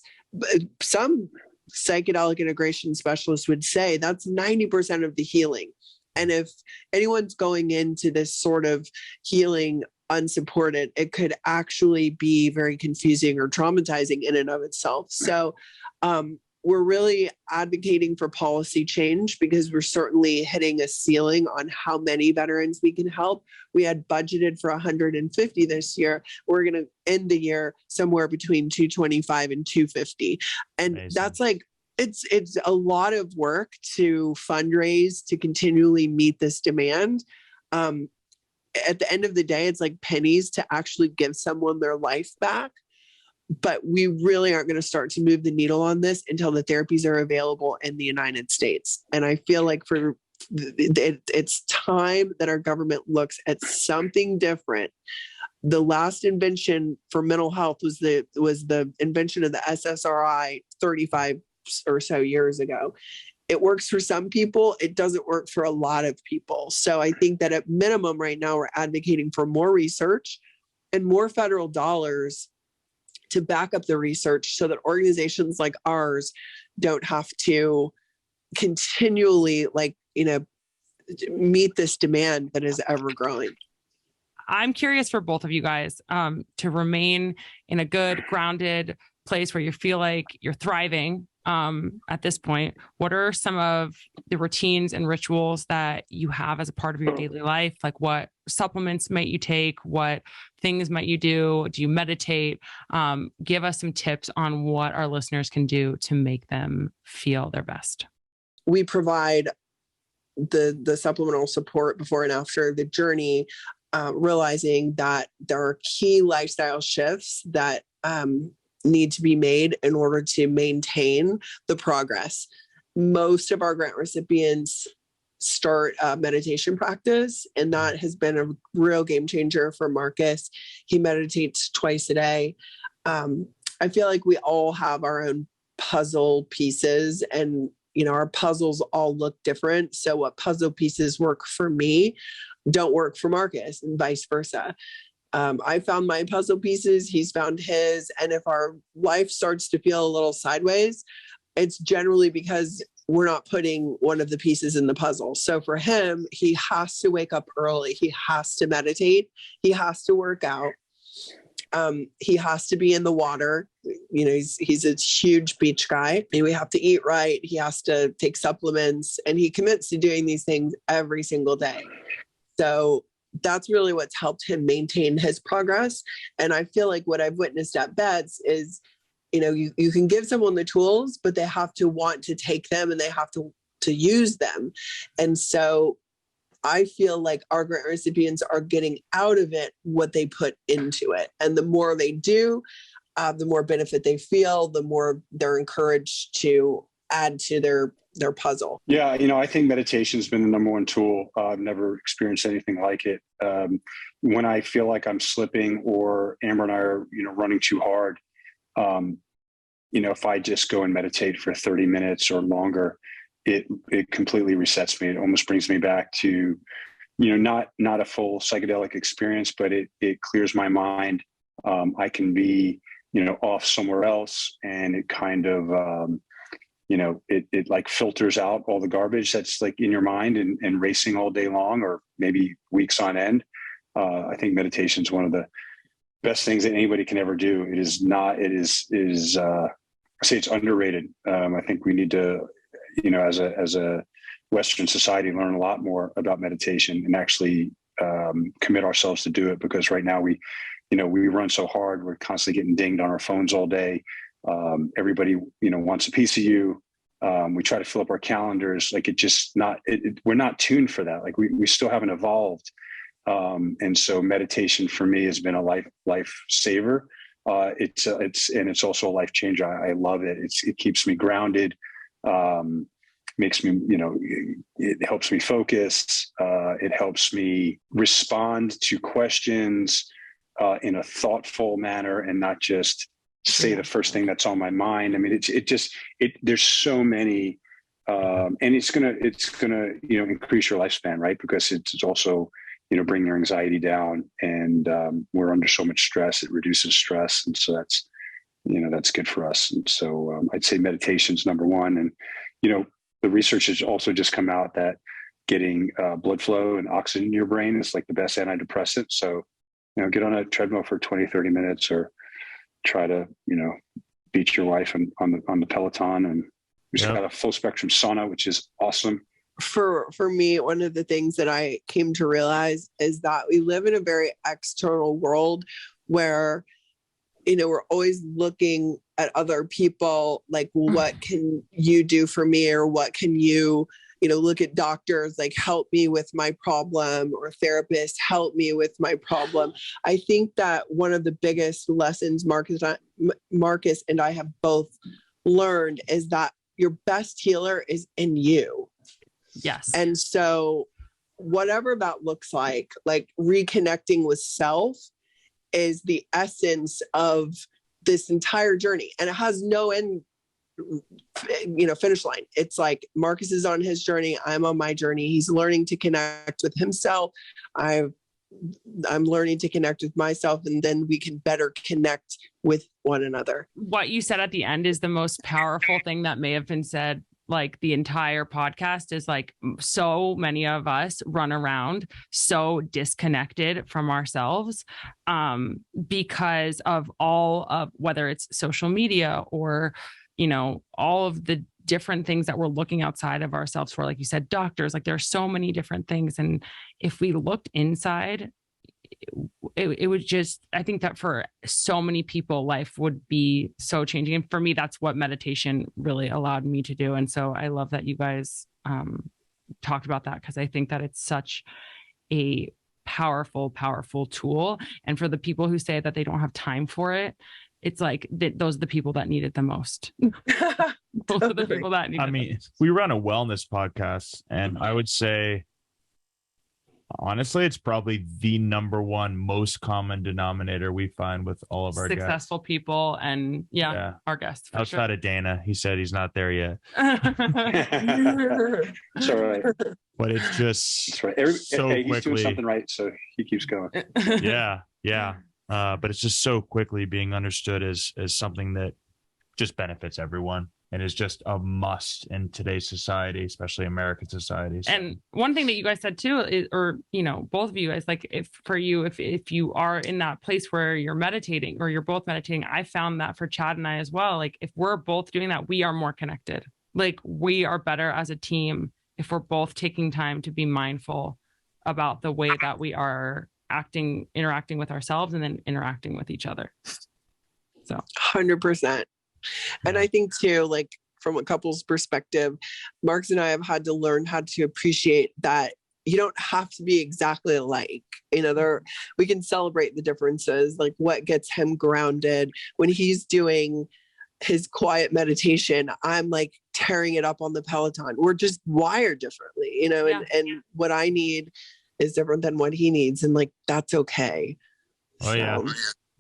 some psychedelic integration specialists would say, that's 90% of the healing. And if anyone's going into this sort of healing unsupported, it could actually be very confusing or traumatizing in and of itself. So we're really advocating for policy change because we're certainly hitting a ceiling on how many veterans we can help. We had budgeted for 150 this year. We're going to end the year somewhere between 225 and 250. And Amazing. That's it's a lot of work to fundraise to continually meet this demand. At the end of the day, it's like pennies to actually give someone their life back. But we really aren't going to start to move the needle on this until the therapies are available in the United States. And I feel like it's time that our government looks at something different. The last invention for mental health was the invention of the SSRI 35 or so years ago. It works for some people. It doesn't work for a lot of people. So I think that at minimum right now, we're advocating for more research and more federal dollars to back up the research so that organizations like ours don't have to continually meet this demand that is ever growing. I'm curious for both of you guys to remain in a good, grounded place where you feel like you're thriving at this point. What are some of the routines and rituals that you have as a part of your daily life? Like, what supplements might you take? What things might you do? Do you meditate? Give us some tips on what our listeners can do to make them feel their best. We provide the supplemental support before and after the journey, realizing that there are key lifestyle shifts that need to be made in order to maintain the progress. Most of our grant recipients start a meditation practice, and that has been a real game changer for Marcus. He meditates twice a day. I feel like we all have our own puzzle pieces, and our puzzles all look different. So what puzzle pieces work for me don't work for Marcus, and vice versa. I found my puzzle pieces, he's found his. And if our life starts to feel a little sideways, it's generally because we're not putting one of the pieces in the puzzle. So for him, he has to wake up early. He has to meditate. He has to work out. He has to be in the water. He's a huge beach guy. And we have to eat right. He has to take supplements, and he commits to doing these things every single day. So that's really what's helped him maintain his progress. And I feel like what I've witnessed at Bets is, you can give someone the tools, but they have to want to take them and they have to use them. And so I feel like our grant recipients are getting out of it what they put into it. And the more they do, the more benefit they feel, the more they're encouraged to add to their puzzle. Yeah, I think meditation has been the number one tool. I've never experienced anything like it. When I feel like I'm slipping, or Amber and I are, running too hard, if I just go and meditate for 30 minutes or longer, it completely resets me. It almost brings me back to, not a full psychedelic experience, but it clears my mind. I can be, off somewhere else, and it kind of, it like filters out all the garbage that's like in your mind and racing all day long, or maybe weeks on end. I think meditation is one of the best things that anybody can ever do. It is I say it's underrated. I think we need to, as a Western society, learn a lot more about meditation and actually commit ourselves to do it, because right now we run so hard. We're constantly getting dinged on our phones all day. Everybody, wants a piece of you. We try to fill up our calendars. Like we're not tuned for that. Like we still haven't evolved. And so meditation for me has been a lifesaver. It's also a life changer. I love it. It keeps me grounded. Makes me, it helps me focus. It helps me respond to questions in a thoughtful manner, and not just say the first thing that's on my mind. I mean, there's so many, and it's gonna increase your lifespan, right? Because it's also, bring your anxiety down, and we're under so much stress, it reduces stress, and so that's good for us. And so I'd say meditation's number one. And the research has also just come out that getting blood flow and oxygen in your brain is like the best antidepressant. So get on a treadmill for 20-30 minutes, or try to beat your wife on the Peloton. And we just got a full spectrum sauna, which is awesome. For me, one of the things that I came to realize is that we live in a very external world where, we're always looking at other people, like, what can you do for me? Or what can you, look at doctors, like, help me with my problem, or therapists, help me with my problem. I think that one of the biggest lessons Marcus and I have both learned is that your best healer is in you. Yes. And so whatever that looks like reconnecting with self is the essence of this entire journey. And it has no end, finish line. It's like Marcus is on his journey. I'm on my journey. He's learning to connect with himself. I'm learning to connect with myself, and then we can better connect with one another. What you said at the end is the most powerful thing that may have been said, like, the entire podcast, is like, so many of us run around so disconnected from ourselves because of all of, whether it's social media or, all of the different things that we're looking outside of ourselves for, like you said, doctors, like, there are so many different things. And if we looked inside, it would just, I think that for so many people, life would be so changing. And for me, that's what meditation really allowed me to do. And so I love that you guys talked about that, because I think that it's such a powerful, powerful tool. And for the people who say that they don't have time for it, it's like those are the people that need it the most. Those are the people that need it. We run a wellness podcast, and I would say, honestly, it's probably the number one most common denominator we find with all of our successful guests. People, and our guests. Outside of Dana, he said he's not there yet. That's all right. But it's just That's right. He's doing something right, so he keeps going. Yeah. But it's just so quickly being understood as something that just benefits everyone, and is just a must in today's society, especially American society. So. And one thing that you guys said too is, or both of you guys, like, if you are in that place where you're meditating, or you're both meditating, I found that for Chad and I as well, like, if we're both doing that, we are more connected. Like, we are better as a team if we're both taking time to be mindful about the way that we are interacting with ourselves, and then interacting with each other. So 100%. And I think too, like, from a couple's perspective, Marcus and I have had to learn how to appreciate that you don't have to be exactly alike. We can celebrate the differences, like what gets him grounded. When he's doing his quiet meditation, I'm like tearing it up on the Peloton. We're just wired differently, and what I need is different than what he needs. And like, that's okay. Oh, yeah.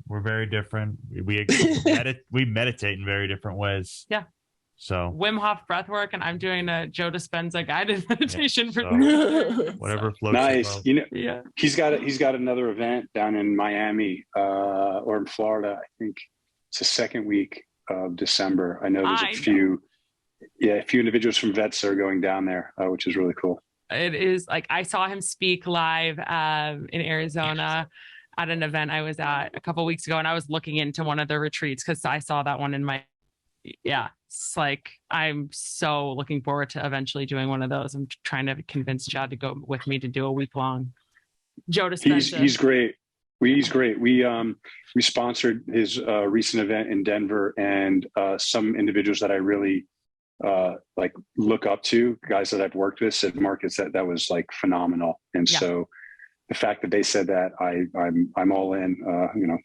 We're very different. We meditate in very different ways. Yeah. So Wim Hof breath work, and I'm doing a Joe Dispenza guided meditation for whatever floats. Nice. He's got another event down in Miami or in Florida. I think it's the second week of December. I know there's a few individuals from vets that are going down there, which is really cool. It is like, I saw him speak live in Arizona at an event I was at a couple of weeks ago, and I was looking into one of the retreats because I saw that one in my, it's like, I'm so looking forward to eventually doing one of those. I'm trying to convince Chad to go with me to do a week-long Joe Dispenza. He's great. He's great. We sponsored his recent event in Denver, and some individuals that I really look up to, guys that I've worked with, said, Marcus, that was like phenomenal. And so the fact that they said that, I'm all in,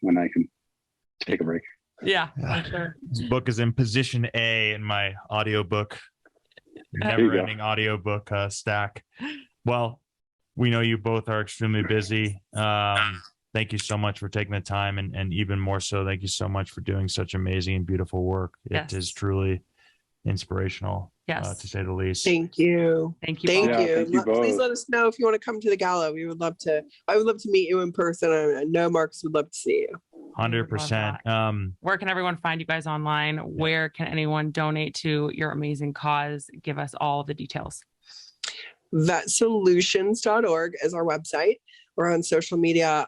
when I can take a break. Yeah, for sure. This book is in position A in my audiobook, never-ending audiobook stack. Well, we know you both are extremely busy. Thank you so much for taking the time, and even more so, thank you so much for doing such amazing and beautiful work. It is truly inspirational, to say the least. Thank you. Thank you. Thank both. you. Thank you both. Please let us know if you want to come to the gala. I would love to meet you in person. I know Marcus would love to see you. 100%. Where can everyone find you guys online? Where can anyone donate to your amazing cause? Give us all the details. Vetsolutions.org is our website. We're on social media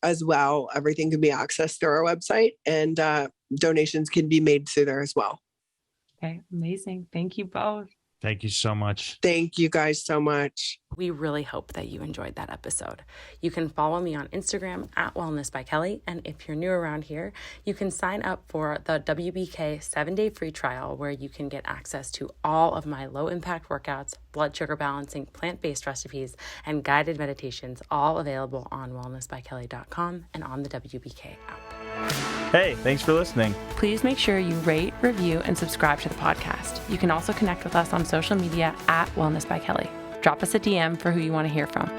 as well. Everything can be accessed through our website, and donations can be made through there as well. Okay, amazing. Thank you both. Thank you so much. Thank you guys so much. We really hope that you enjoyed that episode. You can follow me on Instagram at Wellness by Kelley. And if you're new around here, you can sign up for the WBK 7-day free trial, where you can get access to all of my low impact workouts, blood sugar balancing, plant-based recipes, and guided meditations, all available on wellnessbykelly.com and on the WBK app. Hey, thanks for listening. Please make sure you rate, review, and subscribe to the podcast. You can also connect with us on social media at Wellness by Kelley. Drop us a DM for who you want to hear from.